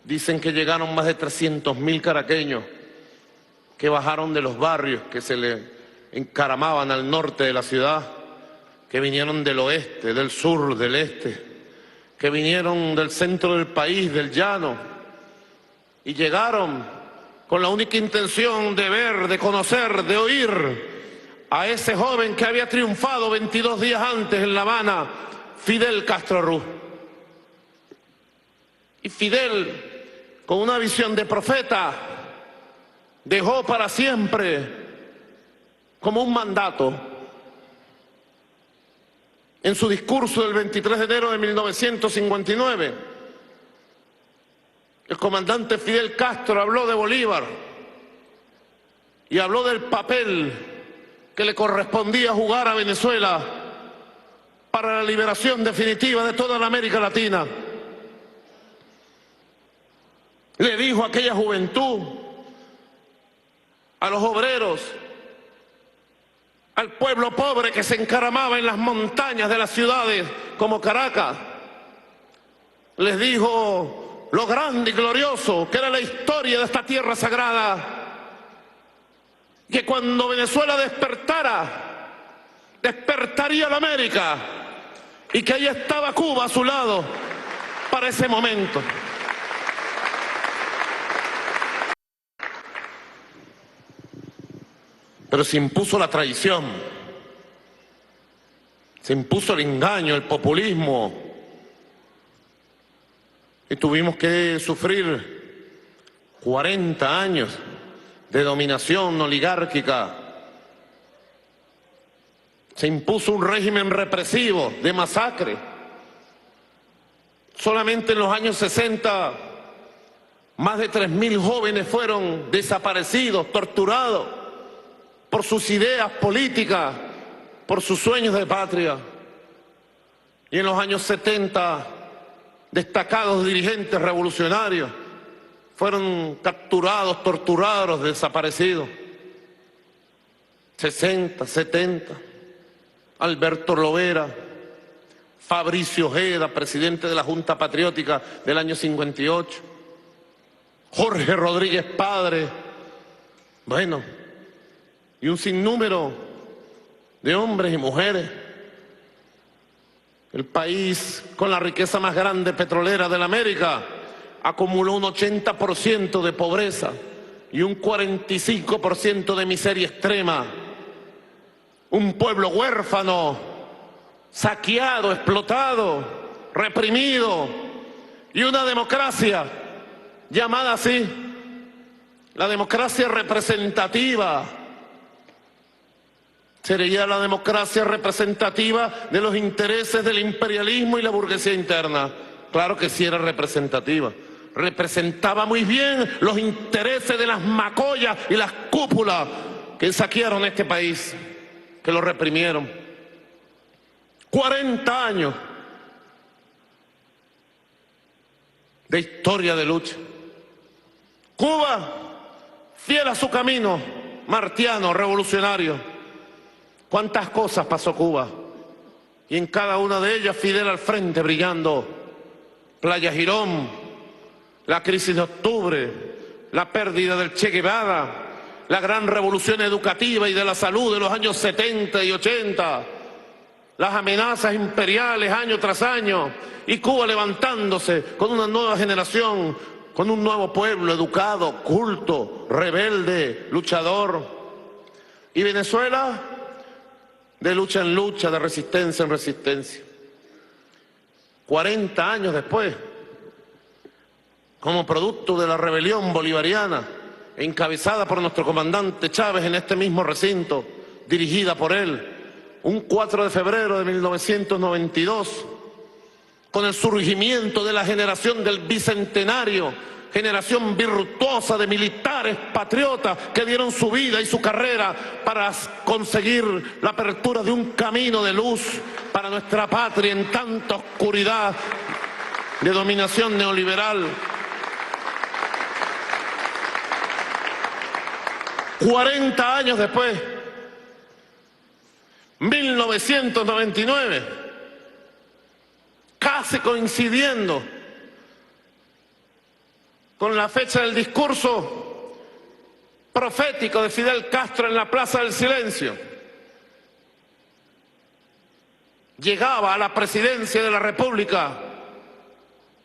Dicen que llegaron más de 300.000 caraqueños que bajaron de los barrios que se le encaramaban al norte de la ciudad, que vinieron del oeste, del sur, del este, que vinieron del centro del país, del llano, y llegaron con la única intención de ver, de conocer, de oír a ese joven que había triunfado 22 días antes en La Habana, Fidel Castro Ruz. Y Fidel, con una visión de profeta, dejó para siempre como un mandato en su discurso del 23 de enero de 1959. El comandante Fidel Castro habló de Bolívar y habló del papel que le correspondía jugar a Venezuela para la liberación definitiva de toda la América Latina. Le dijo a aquella juventud, a los obreros, al pueblo pobre que se encaramaba en las montañas de las ciudades como Caracas, les dijo lo grande y glorioso que era la historia de esta tierra sagrada, que cuando Venezuela despertara, despertaría la América, y que ahí estaba Cuba a su lado para ese momento. pero se impuso la traición, se impuso el engaño, el populismo, y tuvimos que sufrir 40 años de dominación oligárquica. Se impuso un régimen represivo de masacre. Solamente en los años 60, más de 3.000 jóvenes fueron desaparecidos, torturados por sus ideas políticas, por sus sueños de patria. Y en los años 70, destacados dirigentes revolucionarios fueron capturados, torturados, desaparecidos. 60, 70. Alberto Lovera, Fabricio Ojeda, presidente de la Junta Patriótica del año 58, Jorge Rodríguez Padre, bueno, y un sinnúmero de hombres y mujeres. El país con la riqueza más grande petrolera de la América acumuló un 80% de pobreza y un 45% de miseria extrema. Un pueblo huérfano, saqueado, explotado, reprimido, y una democracia llamada así, la democracia representativa. Sería la democracia representativa de los intereses del imperialismo y la burguesía interna. Claro que sí era representativa. Representaba muy bien los intereses de las macollas y las cúpulas que saquearon este país, que lo reprimieron. 40 años de historia de lucha. Cuba, fiel a su camino martiano, revolucionario. ¿Cuántas cosas pasó Cuba? Y en cada una de ellas Fidel al frente brillando. Playa Girón, la crisis de octubre, la pérdida del Che Guevara, la gran revolución educativa y de la salud de los años 70 y 80, las amenazas imperiales año tras año, y Cuba levantándose con una nueva generación, con un nuevo pueblo educado, culto, rebelde, luchador. Y Venezuela, de lucha en lucha, de resistencia en resistencia. 40 años después, como producto de la rebelión bolivariana, encabezada por nuestro comandante Chávez en este mismo recinto, dirigida por él, un 4 de febrero de 1992, con el surgimiento de la generación del Bicentenario, generación virtuosa de militares patriotas que dieron su vida y su carrera para conseguir la apertura de un camino de luz para nuestra patria en tanta oscuridad de dominación neoliberal. 40 años después, 1999, casi coincidiendo con la fecha del discurso profético de Fidel Castro en la Plaza del Silencio, llegaba a la presidencia de la República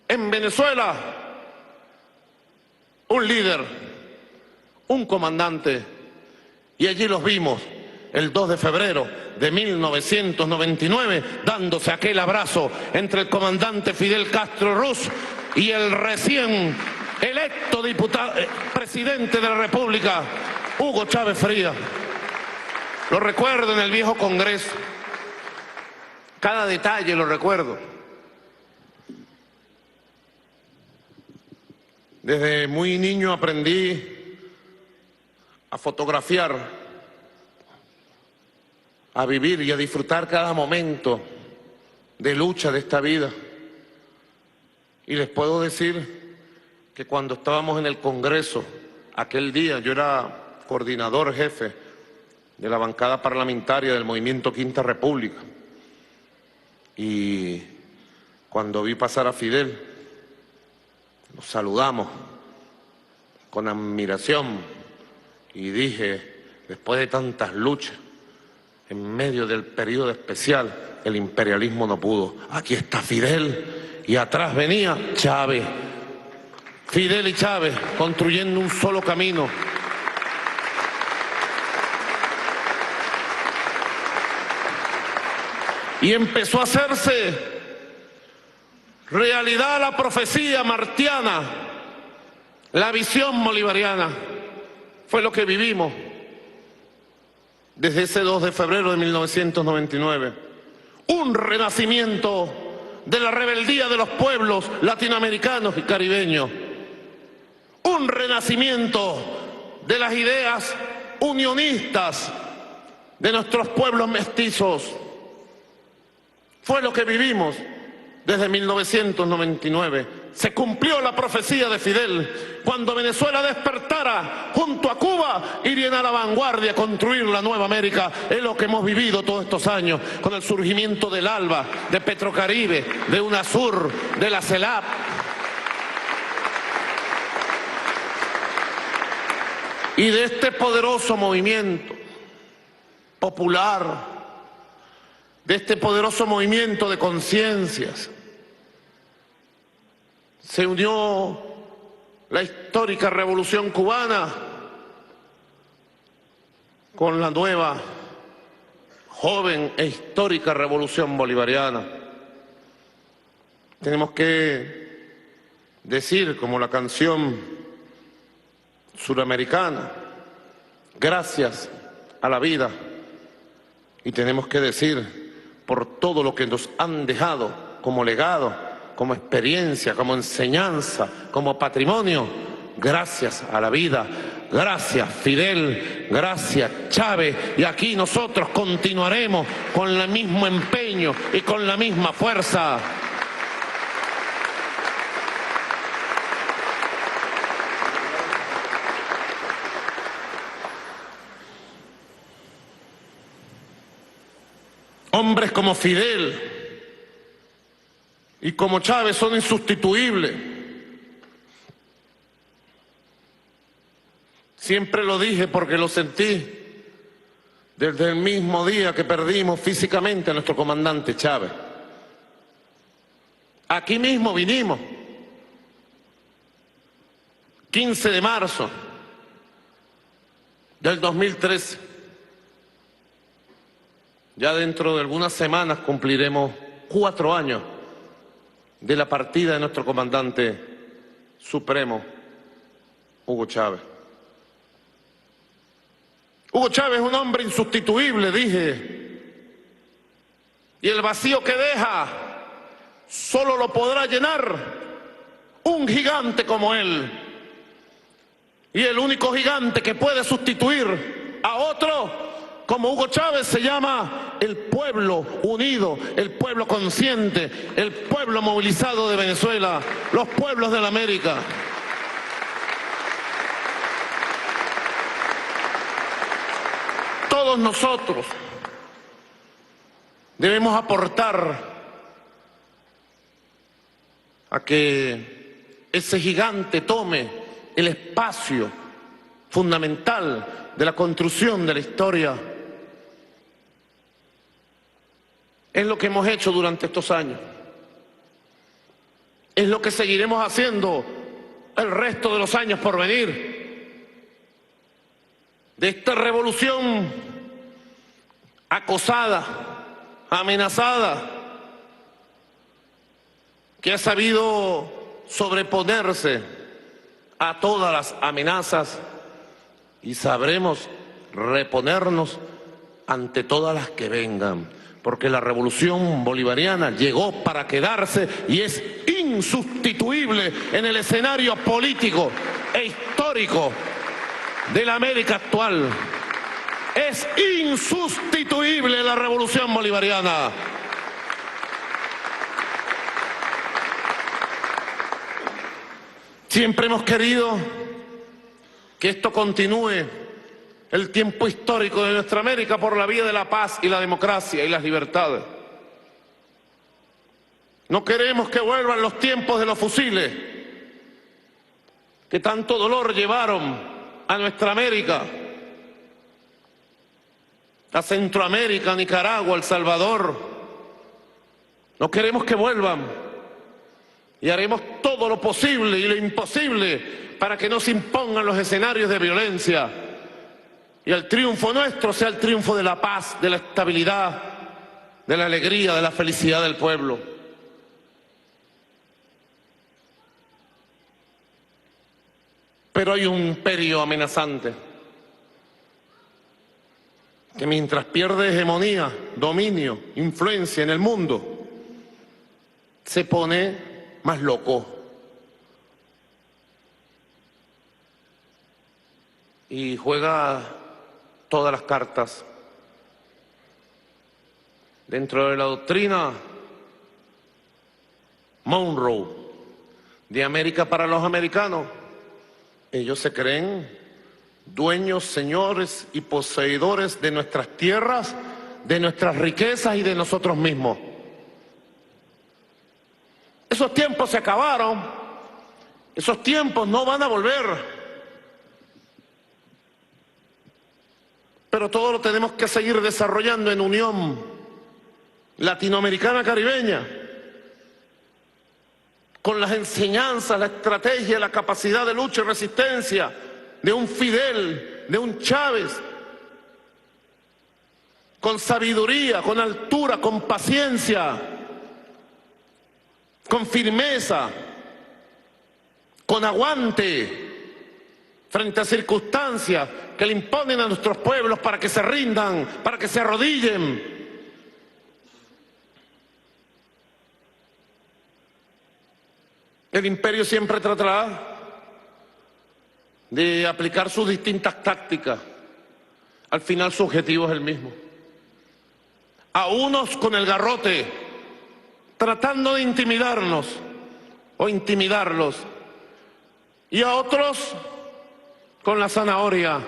en Venezuela un líder, un comandante, y allí los vimos el 2 de febrero de 1999 dándose aquel abrazo entre el comandante Fidel Castro Ruz y el recién electo presidente de la República, Hugo Chávez Frías. Lo recuerdo en el viejo Congreso, cada detalle lo recuerdo. Desde muy niño aprendí a fotografiar, a vivir y a disfrutar cada momento de lucha de esta vida. Y les puedo decir que cuando estábamos en el Congreso, aquel día yo era coordinador jefe de la bancada parlamentaria del Movimiento Quinta República, y cuando vi pasar a Fidel, nos saludamos con admiración y dije, después de tantas luchas, en medio del periodo especial, el imperialismo no pudo. Aquí está Fidel y atrás venía Chávez. Fidel y Chávez construyendo un solo camino. y empezó a hacerse realidad la profecía martiana, la visión bolivariana. Fue lo que vivimos desde ese 2 de febrero de 1999. Un renacimiento de la rebeldía de los pueblos latinoamericanos y caribeños. Un renacimiento de las ideas unionistas de nuestros pueblos mestizos. Fue lo que vivimos desde 1999. Se cumplió la profecía de Fidel. Cuando Venezuela despertara junto a Cuba, irían a la vanguardia a construir la nueva América. Es lo que hemos vivido todos estos años, con el surgimiento del ALBA, de Petrocaribe, de UNASUR, de la CELAP. Y de este poderoso movimiento popular, de este poderoso movimiento de conciencias, se unió la histórica Revolución Cubana con la nueva, joven e histórica Revolución Bolivariana. Tenemos que decir, como la canción suramericana, gracias a la vida, y tenemos que decir por todo lo que nos han dejado como legado, como experiencia, como enseñanza, como patrimonio, gracias a la vida, gracias Fidel, gracias Chávez, y aquí nosotros continuaremos con el mismo empeño y con la misma fuerza. Hombres como Fidel y como Chávez son insustituibles. Siempre lo dije porque lo sentí desde el mismo día que perdimos físicamente a nuestro comandante Chávez. Aquí mismo vinimos, 15 de marzo del 2013. Ya dentro de algunas semanas cumpliremos 4 años de la partida de nuestro comandante supremo, Hugo Chávez. Hugo Chávez es un hombre insustituible, dije, y el vacío que deja solo lo podrá llenar un gigante como él. Y el único gigante que puede sustituir a otro como Hugo Chávez se llama el pueblo unido, el pueblo consciente, el pueblo movilizado de Venezuela, los pueblos de la América. Todos nosotros debemos aportar a que ese gigante tome el espacio fundamental de la construcción de la historia. Es lo que hemos hecho durante estos años. Es lo que seguiremos haciendo el resto de los años por venir. De esta revolución acosada, amenazada, que ha sabido sobreponerse a todas las amenazas, y sabremos reponernos ante todas las que vengan. Porque la revolución bolivariana llegó para quedarse y es insustituible en el escenario político e histórico de la América actual. Es insustituible la revolución bolivariana. Siempre hemos querido que esto continúe el tiempo histórico de nuestra América por la vía de la paz y la democracia y las libertades. No queremos que vuelvan los tiempos de los fusiles que tanto dolor llevaron a nuestra América, a Centroamérica, a Nicaragua, a El Salvador. No queremos que vuelvan y haremos todo lo posible y lo imposible para que no se impongan los escenarios de violencia. Y el triunfo nuestro sea el triunfo de la paz, de la estabilidad, de la alegría, de la felicidad del pueblo. Pero hay un imperio amenazante que mientras pierde hegemonía, dominio, influencia en el mundo, se pone más loco. Y juega todas las cartas. Dentro de la doctrina Monroe, de América para los americanos, ellos se creen dueños, señores y poseedores de nuestras tierras, de nuestras riquezas y de nosotros mismos. Esos tiempos se acabaron, esos tiempos no van a volver. Pero todo lo tenemos que seguir desarrollando en unión latinoamericana caribeña, con las enseñanzas, la estrategia, la capacidad de lucha y resistencia de un Fidel, de un Chávez, con sabiduría, con altura, con paciencia, con firmeza, con aguante frente a circunstancias que le imponen a nuestros pueblos para que se rindan, para que se arrodillen. El imperio siempre tratará de aplicar sus distintas tácticas. Al final su objetivo es el mismo. A unos con el garrote, tratando de intimidarnos o intimidarlos, y a otros con la zanahoria.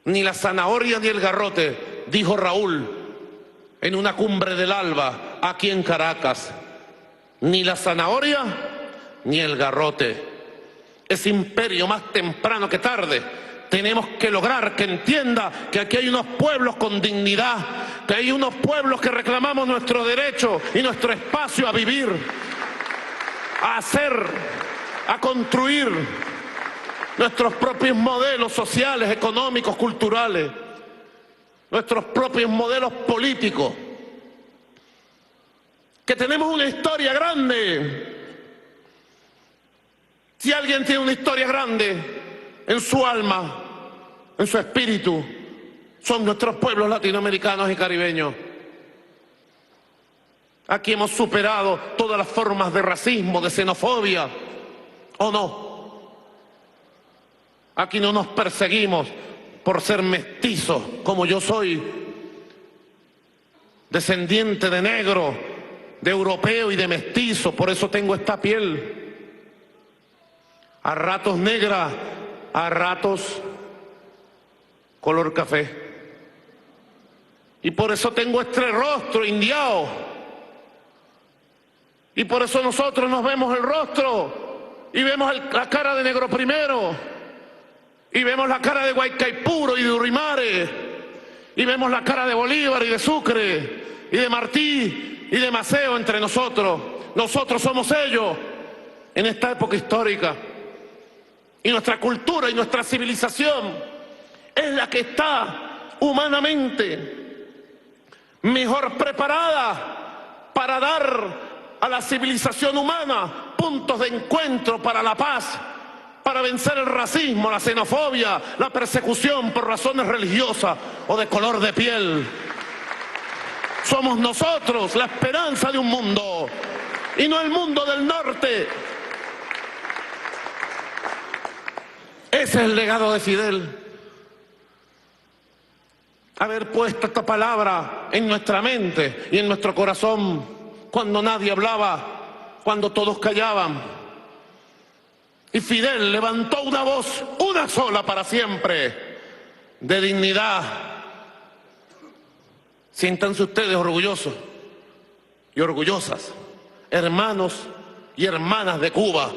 Ni la zanahoria ni el garrote, dijo Raúl en una cumbre del Alba aquí en Caracas. Ni la zanahoria ni el garrote. Ese imperio, más temprano que tarde, tenemos que lograr que entienda que aquí hay unos pueblos con dignidad, que hay unos pueblos que reclamamos nuestro derecho y nuestro espacio a vivir, a hacer, a construir nuestros propios modelos sociales, económicos, culturales, nuestros propios modelos políticos, que tenemos una historia grande. Si alguien tiene una historia grande en su alma, en su espíritu, son nuestros pueblos latinoamericanos y caribeños. Aquí hemos superado todas las formas de racismo, de xenofobia, ¿o no? Aquí no nos perseguimos por ser mestizos, como yo soy, descendiente de negro, de europeo y de mestizo, por eso tengo esta piel. A ratos negra, a ratos color café. Y por eso tengo este rostro indiao. Y por eso nosotros nos vemos el rostro y vemos la cara de Negro Primero, y vemos la cara de Guaycaipuro y de Urimare, y vemos la cara de Bolívar y de Sucre y de Martí y de Maceo entre nosotros. Nosotros somos ellos en esta época histórica. Y nuestra cultura y nuestra civilización es la que está humanamente mejor preparada para dar a la civilización humana puntos de encuentro para la paz, para vencer el racismo, la xenofobia, la persecución por razones religiosas o de color de piel. Somos nosotros la esperanza de un mundo, y no el mundo del norte. Ese es el legado de Fidel. Haber puesto esta palabra en nuestra mente y en nuestro corazón cuando nadie hablaba, cuando todos callaban. Y Fidel levantó una voz, una sola para siempre, de dignidad. Siéntanse ustedes orgullosos y orgullosas, hermanos y hermanas de Cuba,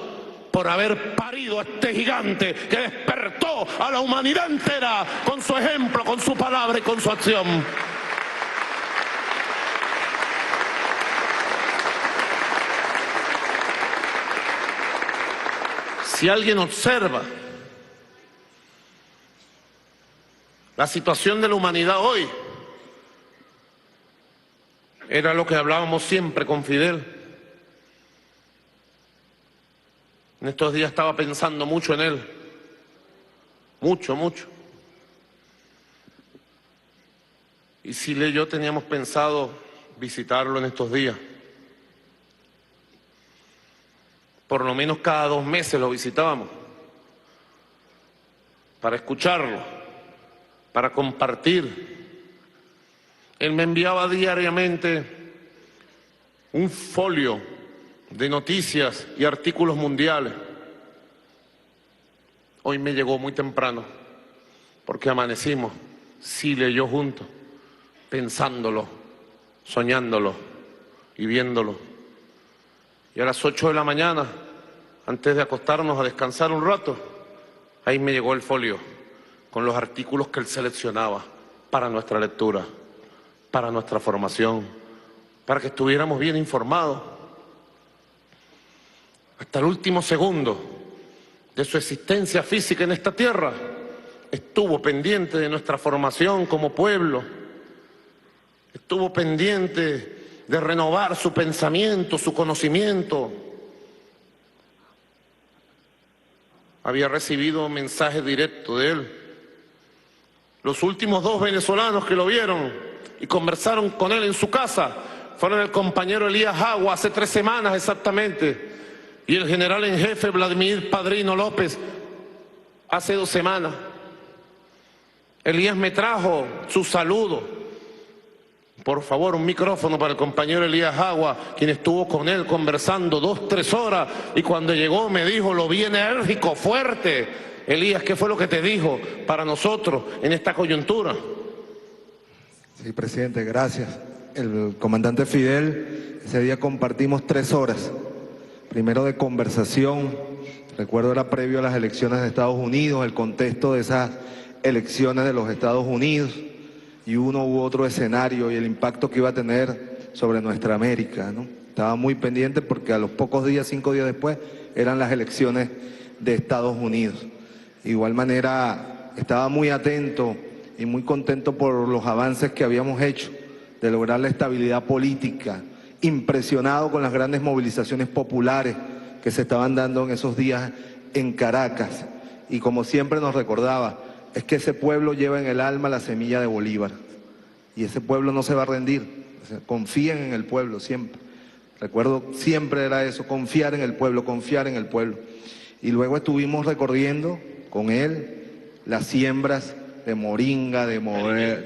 por haber parido a este gigante que despertó a la humanidad entera con su ejemplo, con su palabra y con su acción. Si alguien observa la situación de la humanidad hoy, era lo que hablábamos siempre con Fidel. En estos días estaba pensando mucho en él, mucho, mucho. Y Sila y yo teníamos pensado visitarlo en estos días. Por lo menos cada 2 meses lo visitábamos, para escucharlo, para compartir. Él me enviaba diariamente un folio de noticias y artículos mundiales. Hoy me llegó muy temprano, porque amanecimos, Sila y yo juntos, pensándolo, soñándolo y viéndolo. Y a las 8 de la mañana, antes de acostarnos a descansar un rato, ahí me llegó el folio con los artículos que él seleccionaba para nuestra lectura, para nuestra formación, para que estuviéramos bien informados. Hasta el último segundo de su existencia física en esta tierra, estuvo pendiente de nuestra formación como pueblo, estuvo pendiente de renovar su pensamiento, su conocimiento. Había recibido mensajes directos de él. Los últimos 2 venezolanos que lo vieron y conversaron con él en su casa fueron el compañero Elías Agua hace 3 semanas exactamente, y el general en jefe Vladimir Padrino López hace 2 semanas. Elías me trajo su saludo. Por favor, un micrófono para el compañero Elías Agua, quien estuvo con él conversando 2-3 horas, y cuando llegó me dijo, lo vi enérgico, fuerte. Elías, ¿qué fue lo que te dijo para nosotros en esta coyuntura? Sí, presidente, gracias. El comandante Fidel, ese día compartimos 3 horas. Primero de conversación, recuerdo era previo a las elecciones de Estados Unidos, el contexto de esas elecciones de los Estados Unidos, y uno u otro escenario y el impacto que iba a tener sobre nuestra América, ¿no? Estaba muy pendiente porque a los pocos días, 5 días después, eran las elecciones de Estados Unidos. De igual manera, estaba muy atento y muy contento por los avances que habíamos hecho de lograr la estabilidad política, impresionado con las grandes movilizaciones populares que se estaban dando en esos días en Caracas. Y como siempre nos recordaba, es que ese pueblo lleva en el alma la semilla de Bolívar, y ese pueblo no se va a rendir. O sea, confíen en el pueblo siempre. Recuerdo, siempre era eso, confiar en el pueblo, confiar en el pueblo. Y luego estuvimos recorriendo con él las siembras de moringa,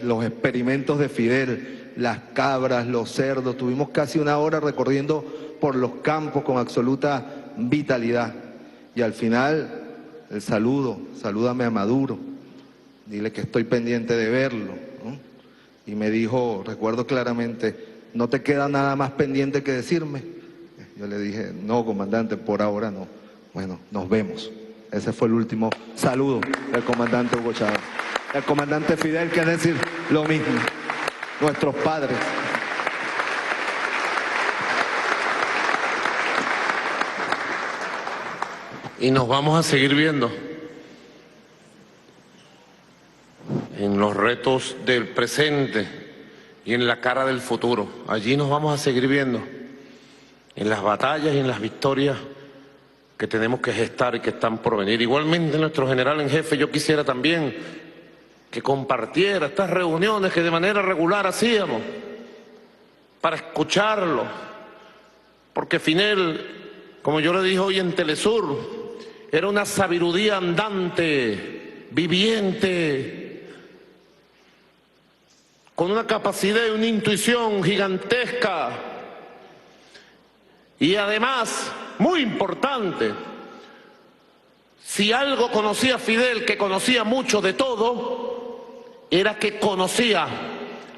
los experimentos de Fidel, las cabras, los cerdos. Tuvimos casi 1 hora recorriendo por los campos con absoluta vitalidad. Y al final, el saludo, salúdame a Maduro, dile que estoy pendiente de verlo, ¿no? Y me dijo, recuerdo claramente, ¿no te queda nada más pendiente que decirme? Yo le dije, no, comandante, por ahora no. Bueno, nos vemos. Ese fue el último saludo del comandante Hugo Chávez. El comandante Fidel quiere decir lo mismo, nuestros padres. Y nos vamos a seguir viendo en los retos del presente y en la cara del futuro. Allí nos vamos a seguir viendo, en las batallas y en las victorias que tenemos que gestar y que están por venir. Igualmente, nuestro general en jefe, yo quisiera también que compartiera estas reuniones que de manera regular hacíamos para escucharlo, porque Fidel, como yo le dije hoy en Telesur, era una sabiduría andante, viviente, con una capacidad y una intuición gigantesca. Y además, muy importante, si algo conocía Fidel, que conocía mucho de todo, era que conocía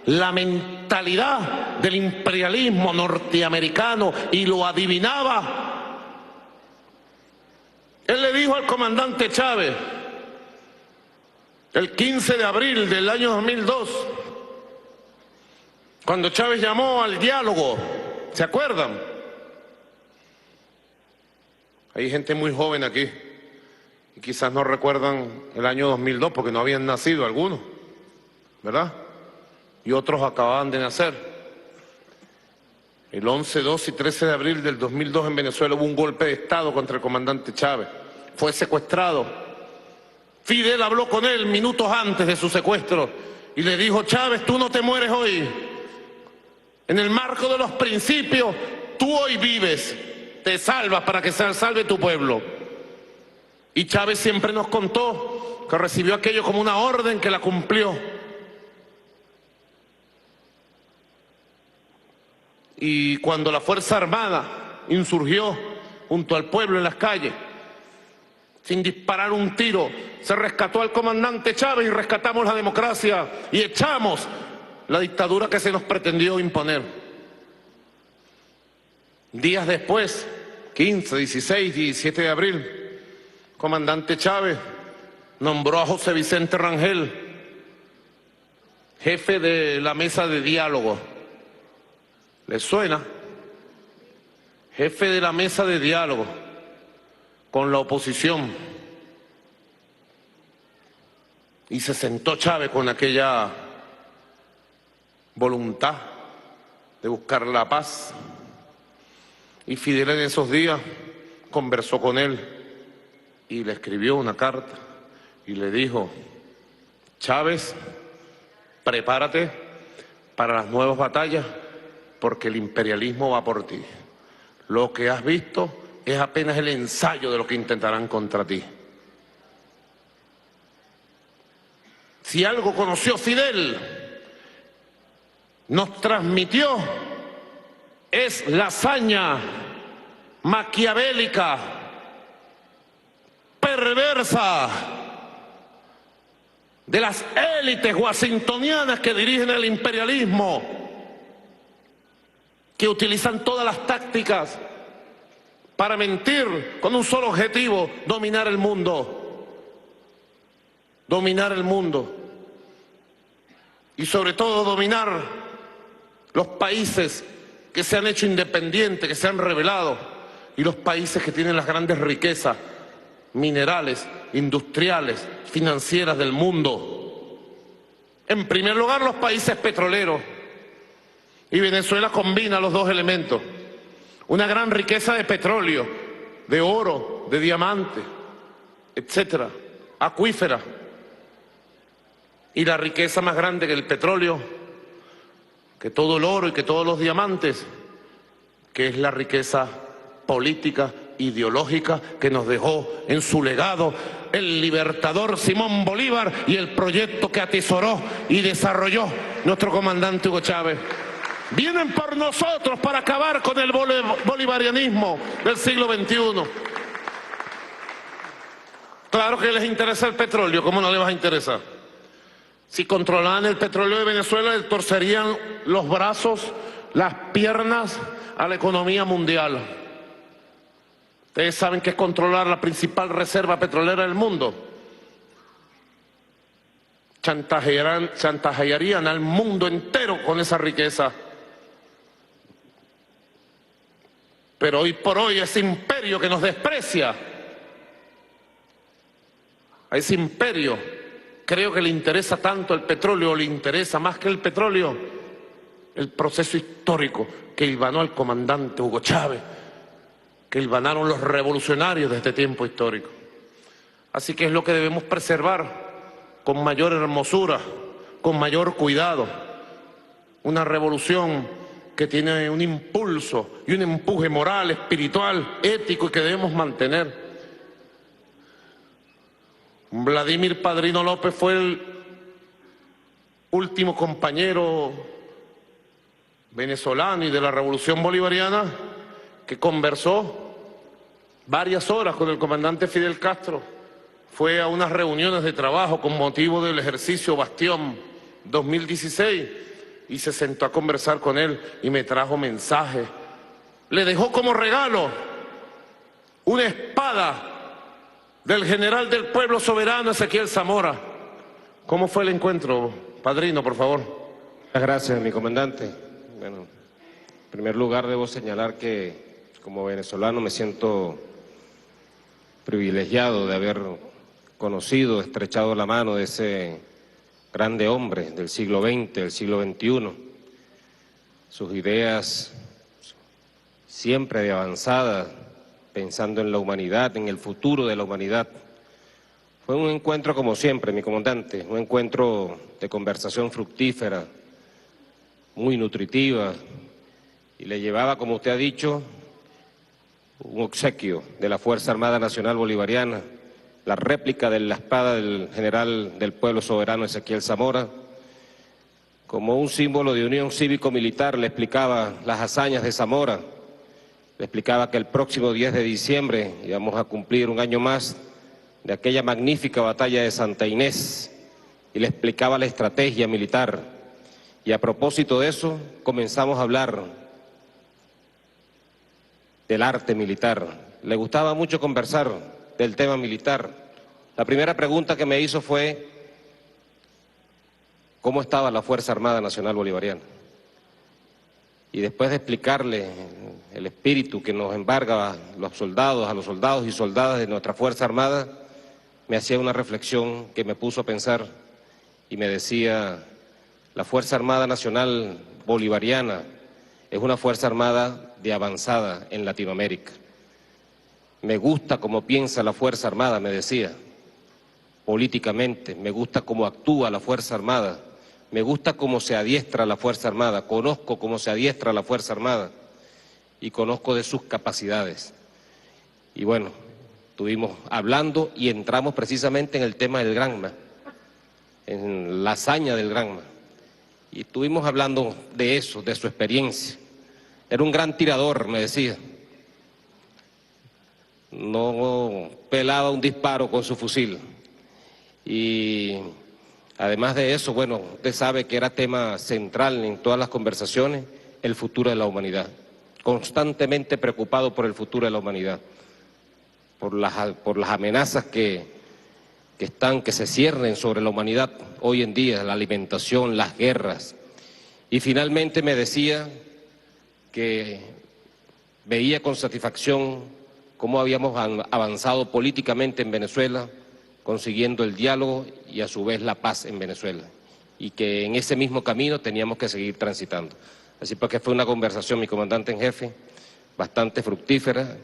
la mentalidad del imperialismo norteamericano y lo adivinaba. Él le dijo al comandante Chávez, el 15 de abril del año 2002, cuando Chávez llamó al diálogo, ¿se acuerdan? Hay gente muy joven aquí y quizás no recuerdan el año 2002 porque no habían nacido algunos, ¿verdad? Y otros acababan de nacer. El 11, 12 y 13 de abril del 2002 en Venezuela hubo un golpe de Estado contra el comandante Chávez. Fue secuestrado. Fidel habló con él minutos antes de su secuestro y le dijo: Chávez, tú no te mueres hoy. En el marco de los principios, tú hoy vives, te salvas para que se salve tu pueblo. Y Chávez siempre nos contó que recibió aquello como una orden que la cumplió. Y cuando la Fuerza Armada insurgió junto al pueblo en las calles, sin disparar un tiro, se rescató al comandante Chávez y rescatamos la democracia y echamos la dictadura que se nos pretendió imponer. Días después, 15, 16, 17 de abril, comandante Chávez nombró a José Vicente Rangel jefe de la mesa de diálogo. ¿Les suena? Jefe de la mesa de diálogo con la oposición. Y se sentó Chávez con aquella voluntad de buscar la paz. Y Fidel en esos días conversó con él y le escribió una carta y le dijo: Chávez, prepárate para las nuevas batallas porque el imperialismo va por ti. Lo que has visto es apenas el ensayo de lo que intentarán contra ti. Si algo conoció Fidel, nos transmitió, es la hazaña maquiavélica, perversa de las élites washingtonianas que dirigen el imperialismo, que utilizan todas las tácticas para mentir con un solo objetivo: dominar el mundo. Dominar el mundo. Y sobre todo dominar los países que se han hecho independientes, que se han rebelado, y los países que tienen las grandes riquezas minerales, industriales, financieras del mundo. En primer lugar, los países petroleros. Y Venezuela combina los dos elementos: una gran riqueza de petróleo, de oro, de diamante, etcétera, acuífera, y la riqueza más grande que el petróleo, que todo el oro y que todos los diamantes, que es la riqueza política, ideológica, que nos dejó en su legado el libertador Simón Bolívar y el proyecto que atesoró y desarrolló nuestro comandante Hugo Chávez. Vienen por nosotros para acabar con el bolivarianismo del siglo XXI. Claro que les interesa el petróleo, ¿cómo no les va a interesar? Si controlaran el petróleo de Venezuela, le torcerían los brazos, las piernas a la economía mundial. Ustedes saben que es controlar la principal reserva petrolera del mundo. Chantajearían al mundo entero con esa riqueza. Pero hoy por hoy ese imperio que nos desprecia, a ese imperio creo que le interesa tanto el petróleo, o le interesa más que el petróleo el proceso histórico que hilvanó el comandante Hugo Chávez, que hilvanaron los revolucionarios de este tiempo histórico. Así que es lo que debemos preservar con mayor hermosura, con mayor cuidado. Una revolución que tiene un impulso y un empuje moral, espiritual, ético, y que debemos mantener. Vladimir Padrino López fue el último compañero venezolano y de la Revolución Bolivariana que conversó varias horas con el comandante Fidel Castro. Fue a unas reuniones de trabajo con motivo del ejercicio Bastión 2016 y se sentó a conversar con él y me trajo mensajes. Le dejó como regalo una espada del general del pueblo soberano Ezequiel Zamora. ¿Cómo fue el encuentro, padrino, por favor? Muchas gracias, mi comandante. Bueno, en primer lugar debo señalar que como venezolano me siento privilegiado de haber conocido, estrechado la mano de ese grande hombre del siglo XX, del siglo XXI. Sus ideas siempre de avanzada, pensando en la humanidad, en el futuro de la humanidad. Fue un encuentro como siempre, mi comandante, un encuentro de conversación fructífera, muy nutritiva, y le llevaba, como usted ha dicho, un obsequio de la Fuerza Armada Nacional Bolivariana, la réplica de la espada del general del pueblo soberano Ezequiel Zamora. Como un símbolo de unión cívico-militar le explicaba las hazañas de Zamora, le explicaba que el próximo 10 de diciembre íbamos a cumplir un año más de aquella magnífica batalla de Santa Inés, y le explicaba la estrategia militar. Y a propósito de eso, comenzamos a hablar del arte militar. Le gustaba mucho conversar del tema militar. La primera pregunta que me hizo fue: ¿cómo estaba la Fuerza Armada Nacional Bolivariana? Y después de explicarle el espíritu que nos embarga a los soldados y soldadas de nuestra Fuerza Armada, me hacía una reflexión que me puso a pensar y me decía: la Fuerza Armada Nacional Bolivariana es una Fuerza Armada de avanzada en Latinoamérica. Me gusta cómo piensa la Fuerza Armada, me decía, políticamente, me gusta cómo actúa la Fuerza Armada, me gusta cómo se adiestra la Fuerza Armada, conozco cómo se adiestra la Fuerza Armada y conozco de sus capacidades. Y bueno, estuvimos hablando y entramos precisamente en el tema del Granma, en la hazaña del Granma. Y estuvimos hablando de eso, de su experiencia. Era un gran tirador, me decía. No pelaba un disparo con su fusil. Y además de eso, bueno, usted sabe que era tema central en todas las conversaciones, el futuro de la humanidad. Constantemente preocupado por el futuro de la humanidad, por las amenazas que se ciernen sobre la humanidad hoy en día, la alimentación, las guerras. Y finalmente me decía que veía con satisfacción cómo habíamos avanzado políticamente en Venezuela, consiguiendo el diálogo y a su vez la paz en Venezuela, y que en ese mismo camino teníamos que seguir transitando. Así pues que fue una conversación, mi comandante en jefe, bastante fructífera.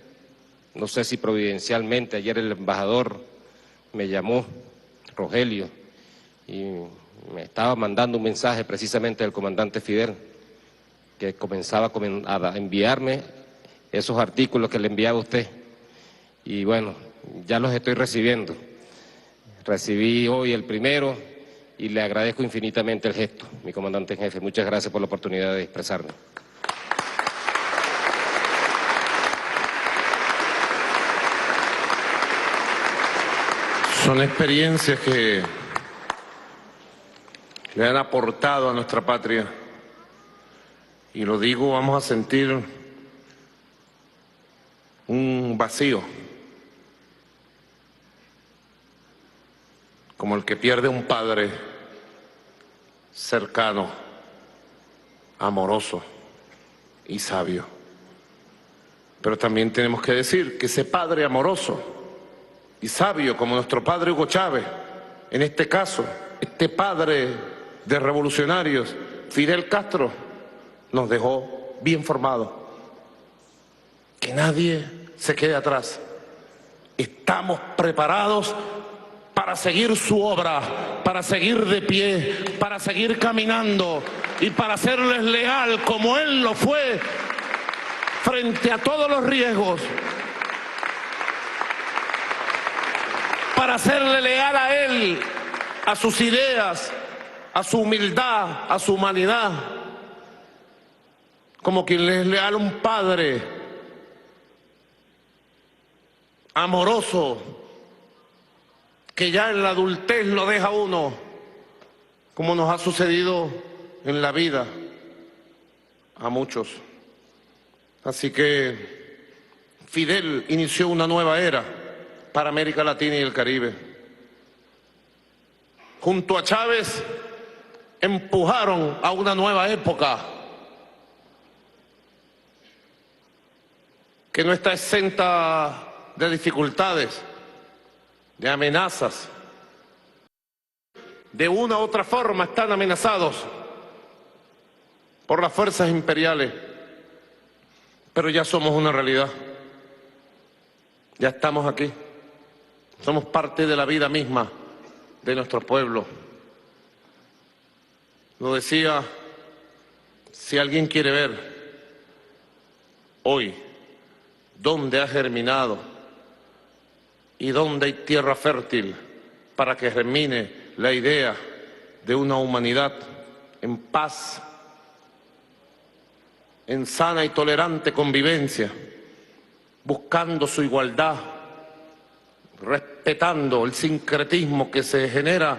No sé si providencialmente ayer el embajador me llamó, Rogelio, y me estaba mandando un mensaje precisamente del comandante Fidel, que comenzaba a enviarme esos artículos que le enviaba a usted. Y bueno, ya los estoy recibiendo. Recibí hoy el primero y le agradezco infinitamente el gesto, mi comandante en jefe. Muchas gracias por la oportunidad de expresarme. Son experiencias que le han aportado a nuestra patria. Y lo digo, vamos a sentir un vacío, como el que pierde un padre cercano, amoroso y sabio. Pero también tenemos que decir que ese padre amoroso y sabio, como nuestro padre Hugo Chávez, en este caso, este padre de revolucionarios, Fidel Castro, nos dejó bien formados. Que nadie se quede atrás. Estamos preparados para seguir su obra, para seguir de pie, para seguir caminando y para serles leal como él lo fue frente a todos los riesgos. Para serle leal a él, a sus ideas, a su humildad, a su humanidad, como quien le es leal a un padre amoroso, que ya en la adultez lo deja uno, como nos ha sucedido en la vida a muchos. Así que Fidel inició una nueva era para América Latina y el Caribe. Junto a Chávez empujaron a una nueva época que no está exenta de dificultades, de amenazas. De una u otra forma están amenazados por las fuerzas imperiales. pero ya somos una realidad. Ya estamos aquí. Somos parte de la vida misma de nuestro pueblo. Lo decía, si alguien quiere ver hoy dónde ha germinado y dónde hay tierra fértil para que germine la idea de una humanidad en paz, en sana y tolerante convivencia, buscando su igualdad, respetando el sincretismo que se genera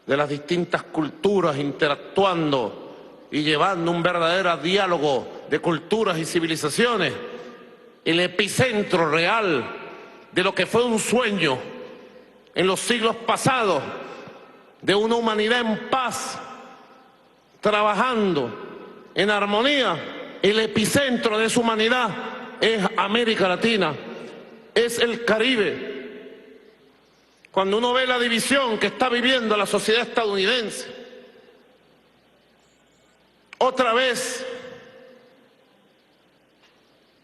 de las distintas culturas, interactuando y llevando un verdadero diálogo de culturas y civilizaciones, el epicentro real de lo que fue un sueño en los siglos pasados, de una humanidad en paz, trabajando en armonía. El epicentro de esa humanidad es América Latina, es el Caribe. Cuando uno ve la división que está viviendo la sociedad estadounidense, otra vez,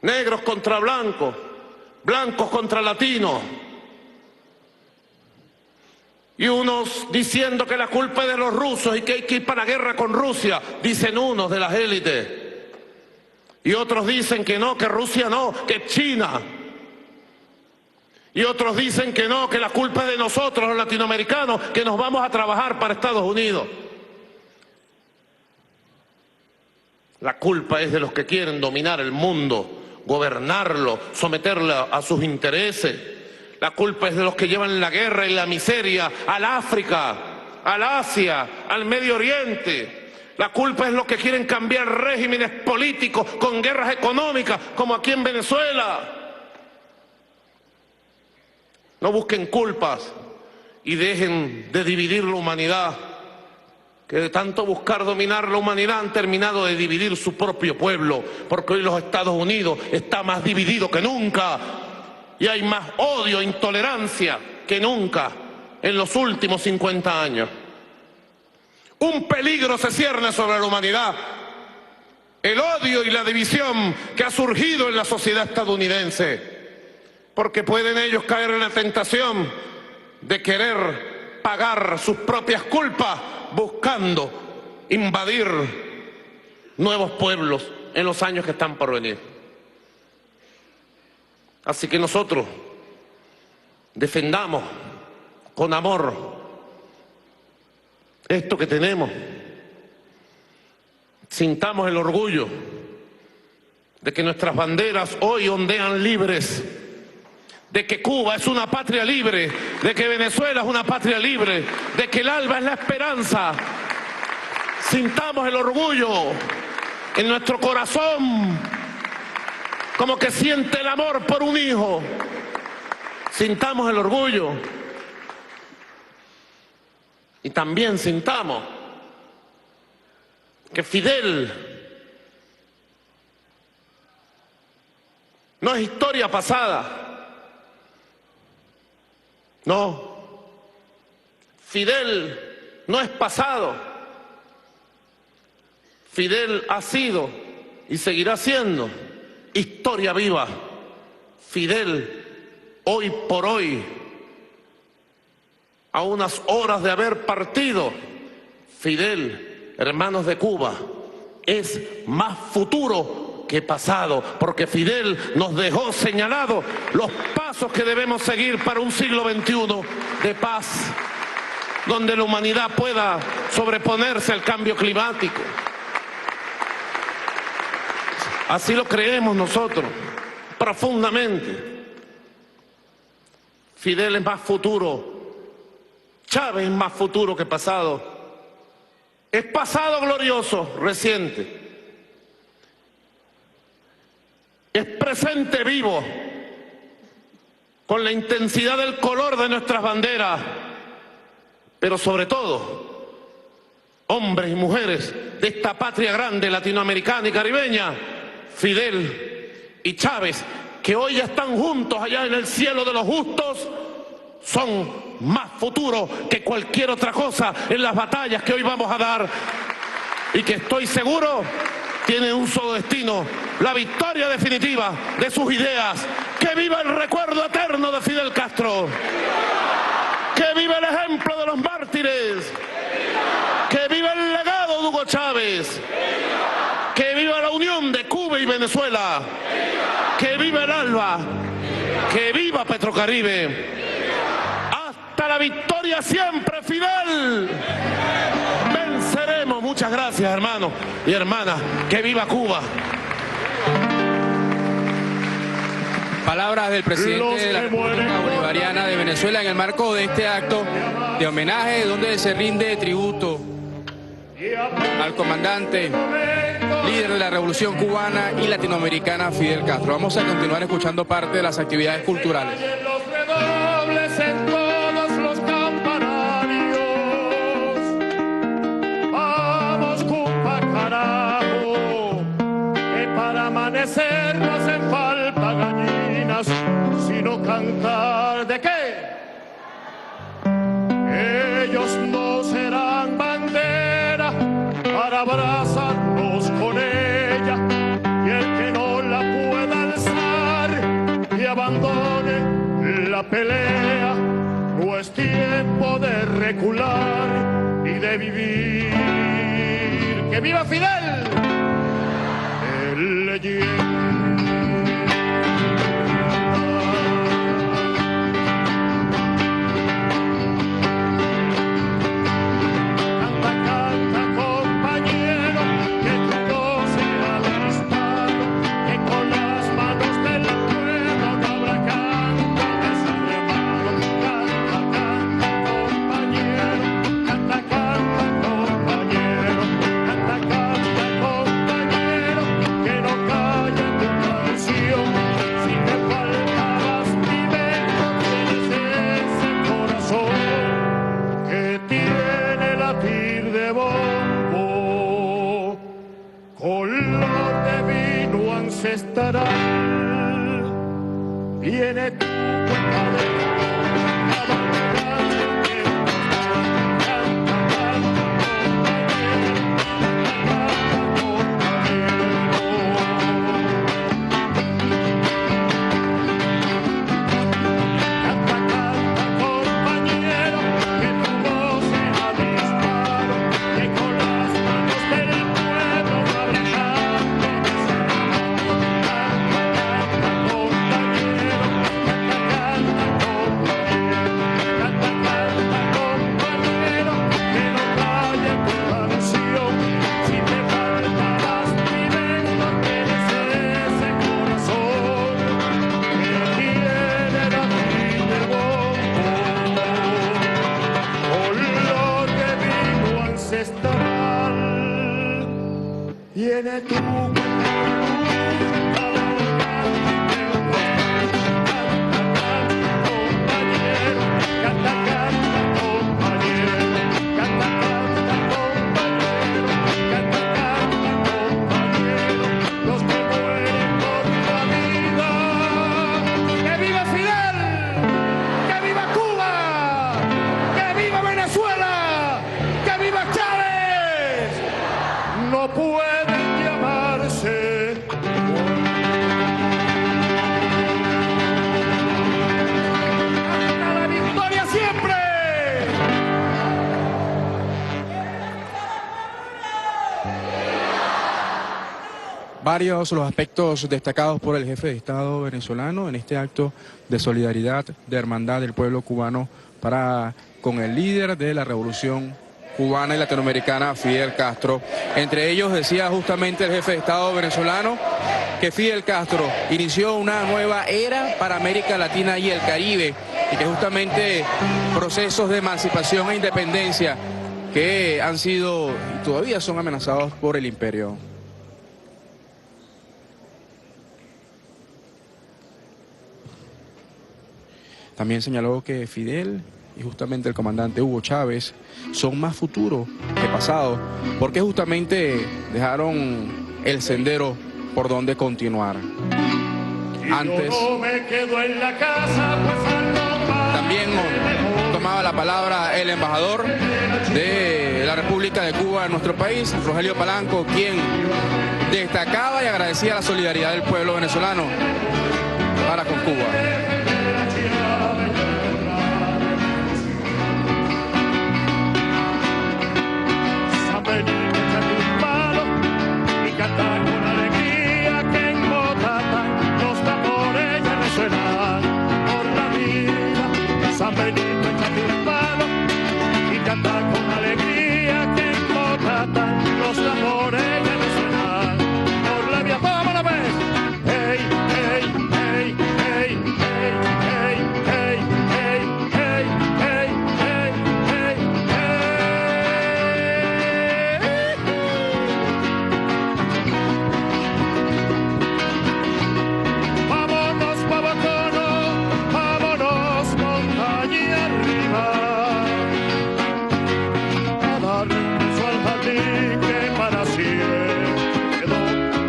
negros contra blancos, blancos contra latinos, y unos diciendo que la culpa es de los rusos y que hay que ir para la guerra con Rusia, dicen unos de las élites, y otros dicen que no, que Rusia no, que China. Y otros dicen que no, que la culpa es de nosotros, los latinoamericanos, que nos vamos a trabajar para Estados Unidos. La culpa es de los que quieren dominar el mundo, gobernarlo, someterlo a sus intereses. La culpa es de los que llevan la guerra y la miseria al África, al Asia, al Medio Oriente. La culpa es de los que quieren cambiar regímenes políticos con guerras económicas, como aquí en Venezuela. No busquen culpas y dejen de dividir la humanidad, que de tanto buscar dominar la humanidad han terminado de dividir su propio pueblo, porque hoy los Estados Unidos está más dividido que nunca y hay más odio e intolerancia que nunca en los últimos 50 años. Un peligro se cierne sobre la humanidad, el odio y la división que ha surgido en la sociedad estadounidense. Porque pueden ellos caer en la tentación de querer pagar sus propias culpas buscando invadir nuevos pueblos en los años que están por venir. Así que nosotros defendamos con amor esto que tenemos. Sintamos el orgullo de que nuestras banderas hoy ondean libres, de que Cuba es una patria libre, de que Venezuela es una patria libre, de que el alba es la esperanza. Sintamos el orgullo en nuestro corazón, como que siente el amor por un hijo. Sintamos el orgullo. Y también sintamos que Fidel no es historia pasada. No, Fidel no es pasado. Fidel ha sido y seguirá siendo historia viva. Fidel, hoy por hoy, a unas horas de haber partido, Fidel, hermanos de Cuba, es más futuro que pasado, porque Fidel nos dejó señalados los pasos que debemos seguir para un siglo XXI de paz, donde la humanidad pueda sobreponerse al cambio climático. Así lo creemos nosotros, profundamente. Fidel es más futuro, Chávez es más futuro que pasado. Es pasado glorioso, reciente. Es presente vivo, con la intensidad del color de nuestras banderas, pero sobre todo, hombres y mujeres de esta patria grande latinoamericana y caribeña, Fidel y Chávez, que hoy ya están juntos allá en el cielo de los justos, son más futuro que cualquier otra cosa en las batallas que hoy vamos a dar y que estoy seguro tienen un solo destino: la victoria definitiva de sus ideas. ¡Que viva el recuerdo eterno de Fidel Castro! ¡Que viva el ejemplo de los mártires! ¡Que viva el legado de Hugo Chávez! ¡Que viva la unión de Cuba y Venezuela! ¡Que viva el ALBA! ¡Que viva Petrocaribe! ¡Hasta la victoria siempre, Fidel! ¡Venceremos! Muchas gracias, hermanos y hermanas. ¡Que viva Cuba! Palabras del presidente de la República Bolivariana de Venezuela en el marco de este acto de homenaje donde se rinde tributo al comandante, líder de la Revolución Cubana y Latinoamericana, Fidel Castro. Vamos a continuar escuchando parte de las actividades culturales. Los redobles en todos los campanarios. Vamos, Cuba, carajo, que para amanecer no hacen falta gallinas, sino cantar. ¿De qué? Ellos no serán bandera para abrazarnos con ella, y el que no la pueda alzar y abandone la pelea. No es tiempo de recular ni de vivir. ¡Que viva Fidel! El leyenda. Viene tu cuenta de viene tu varios los aspectos destacados por el jefe de Estado venezolano en este acto de solidaridad, de hermandad del pueblo cubano con el líder de la Revolución Cubana y Latinoamericana, Fidel Castro. Entre ellos decía justamente el jefe de Estado venezolano que Fidel Castro inició una nueva era para América Latina y el Caribe, y que justamente procesos de emancipación e independencia que han sido y todavía son amenazados por el imperio. También señaló que Fidel y justamente el comandante Hugo Chávez son más futuro que pasado, porque justamente dejaron el sendero por donde continuar. Antes, también tomaba la palabra el embajador de la República de Cuba en nuestro país, Rogelio Palanco, quien destacaba y agradecía la solidaridad del pueblo venezolano para con Cuba. San Benito echa tus palos y canta con alegría que en Motatán los tambores ya resuenan por la vida. San Benito echa tus palos y canta con alegría que en Motatán los tambores ya resuenan por la vida. ¡Vamos a ver! ¡Hey, hey, hey, hey, hey, hey, hey, hey, hey, hey, hey, hey! Vámonos pa' Bacono, vámonos montaña arriba, a darle un beso al jardín que para siempre quedó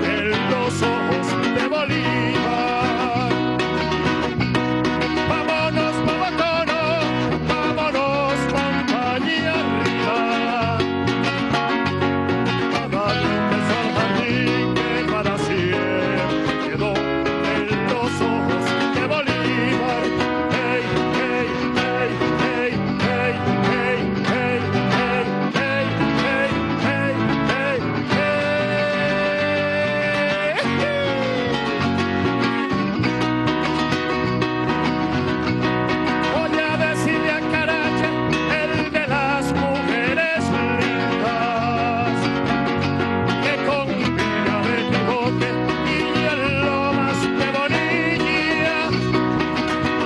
en los ojos de Bolívar. Vámonos pa' Bacono, vámonos montaña arriba, a darle un beso al jardín que para siempre quedó en los ojos de Bolívar. Hey, hey, hey, hey, hey, hey, hey, hey, hey, hey, hey, Voy a decirle a Carache, el de las mujeres lindas, que con Villa de Quijote y en Lomas de Bonilla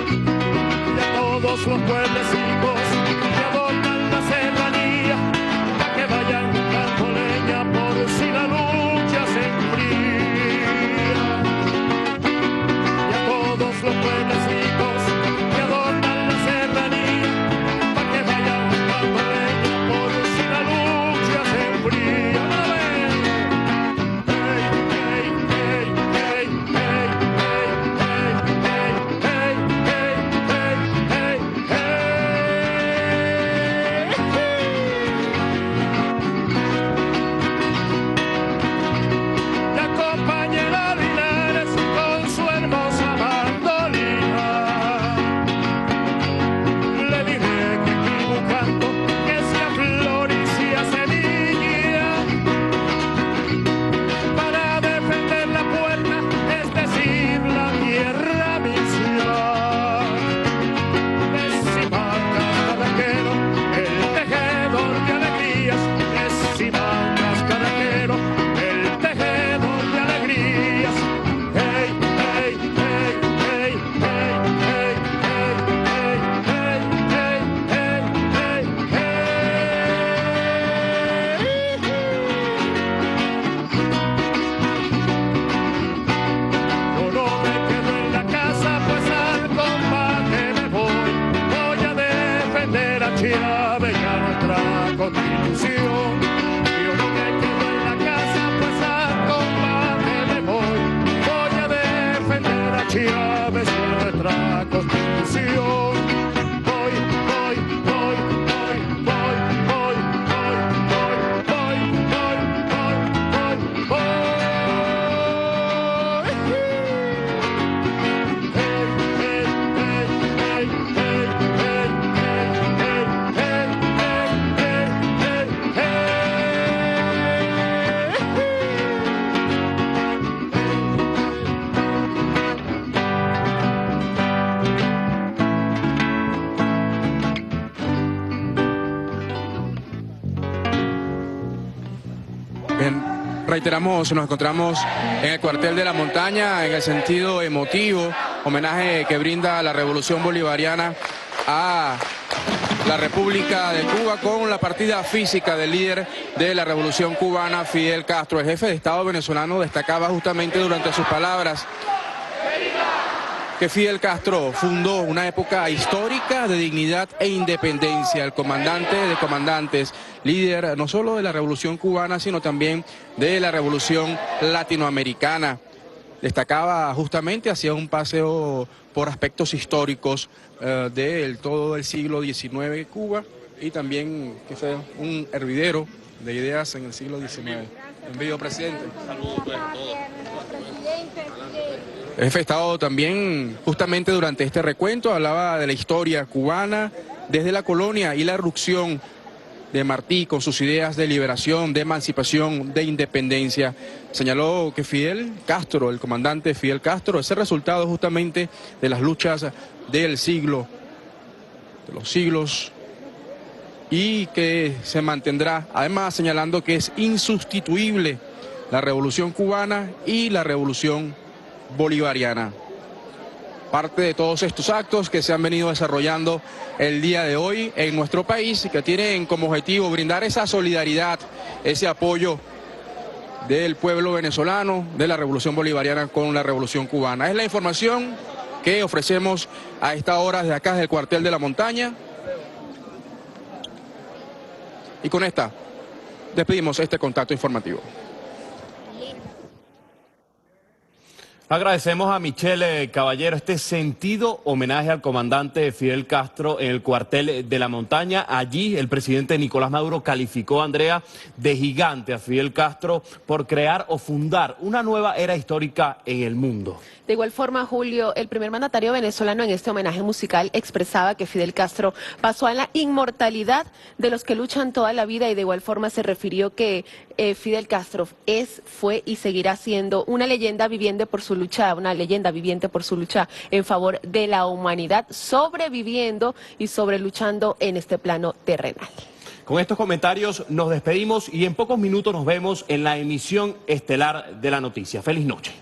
y a todos los pueblecitos que adornan la serranía, pa' que vayan dando leña por si la lucha se enfría. Y a todos los pueblecitos que adornan la serranía, pa' que vayan dando leña por si la lucha se enfría. Hey, hey, hey, hey, hey, hey, hey, hey, hey, hey, hey, La compañera Linares con su hermosa mandolina, le dije que equivocando que sea flor y sea semilla, para defender la puerta, es decir, la tierra mía. Decimangas caraquero, el tejedor de alegrías, decimangas caraquero, el tejedor de alegrías. Hey, hey, hey, hey, hey, hey, hey, hey, hey, hey, hey, Yo no me quedo en la casa, pues al combate me voy. Voy a defender a Chávez y a nuestra Constitución. Yo no me quedo en la casa, pues al combate me voy. Voy a defender a Chávez y a nuestra Constitución. Voy, voy, voy, voy, voy, voy, voy, voy, voy, voy, voy, voy. Bien, reiteramos, nos encontramos en el cuartel de la montaña en el sentido emotivo, homenaje que brinda la Revolución Bolivariana a la República de Cuba con la partida física del líder de la Revolución Cubana, Fidel Castro. El jefe de Estado venezolano destacaba justamente durante sus palabras que Fidel Castro fundó una época histórica de dignidad e independencia, el comandante de comandantes, líder no solo de la Revolución Cubana, sino también de la Revolución Latinoamericana. Destacaba justamente, hacía un paseo por aspectos históricos de todo el siglo XIX Cuba y también que fue un hervidero de ideas en el siglo XIX. Envío, presidente. Saludos, presidente. El jefe de Estado también, justamente durante este recuento, hablaba de la historia cubana desde la colonia y la irrupción de Martí con sus ideas de liberación, de emancipación, de independencia. Señaló que Fidel Castro, el comandante Fidel Castro, es el resultado justamente de las luchas del siglo, de los siglos, y que se mantendrá, además señalando que es insustituible la revolución cubana y la revolución bolivariana. Parte de todos estos actos que se han venido desarrollando el día de hoy en nuestro país y que tienen como objetivo brindar esa solidaridad, ese apoyo del pueblo venezolano, de la revolución bolivariana con la revolución cubana. Es la información que ofrecemos a esta hora desde acá, desde el cuartel de la Montaña. Y con esta despedimos este contacto informativo. Agradecemos a Michelle Caballero este sentido homenaje al comandante Fidel Castro en el cuartel de la Montaña. Allí el presidente Nicolás Maduro calificó, Andrea, de gigante a Fidel Castro por crear o fundar una nueva era histórica en el mundo. De igual forma, Julio, el primer mandatario venezolano en este homenaje musical expresaba que Fidel Castro pasó a la inmortalidad de los que luchan toda la vida, y de igual forma se refirió que Fidel Castro fue y seguirá siendo una leyenda viviente por su lucha en favor de la humanidad, sobreviviendo y sobreluchando en este plano terrenal. Con estos comentarios nos despedimos y en pocos minutos nos vemos en la emisión estelar de la noticia. Feliz noche.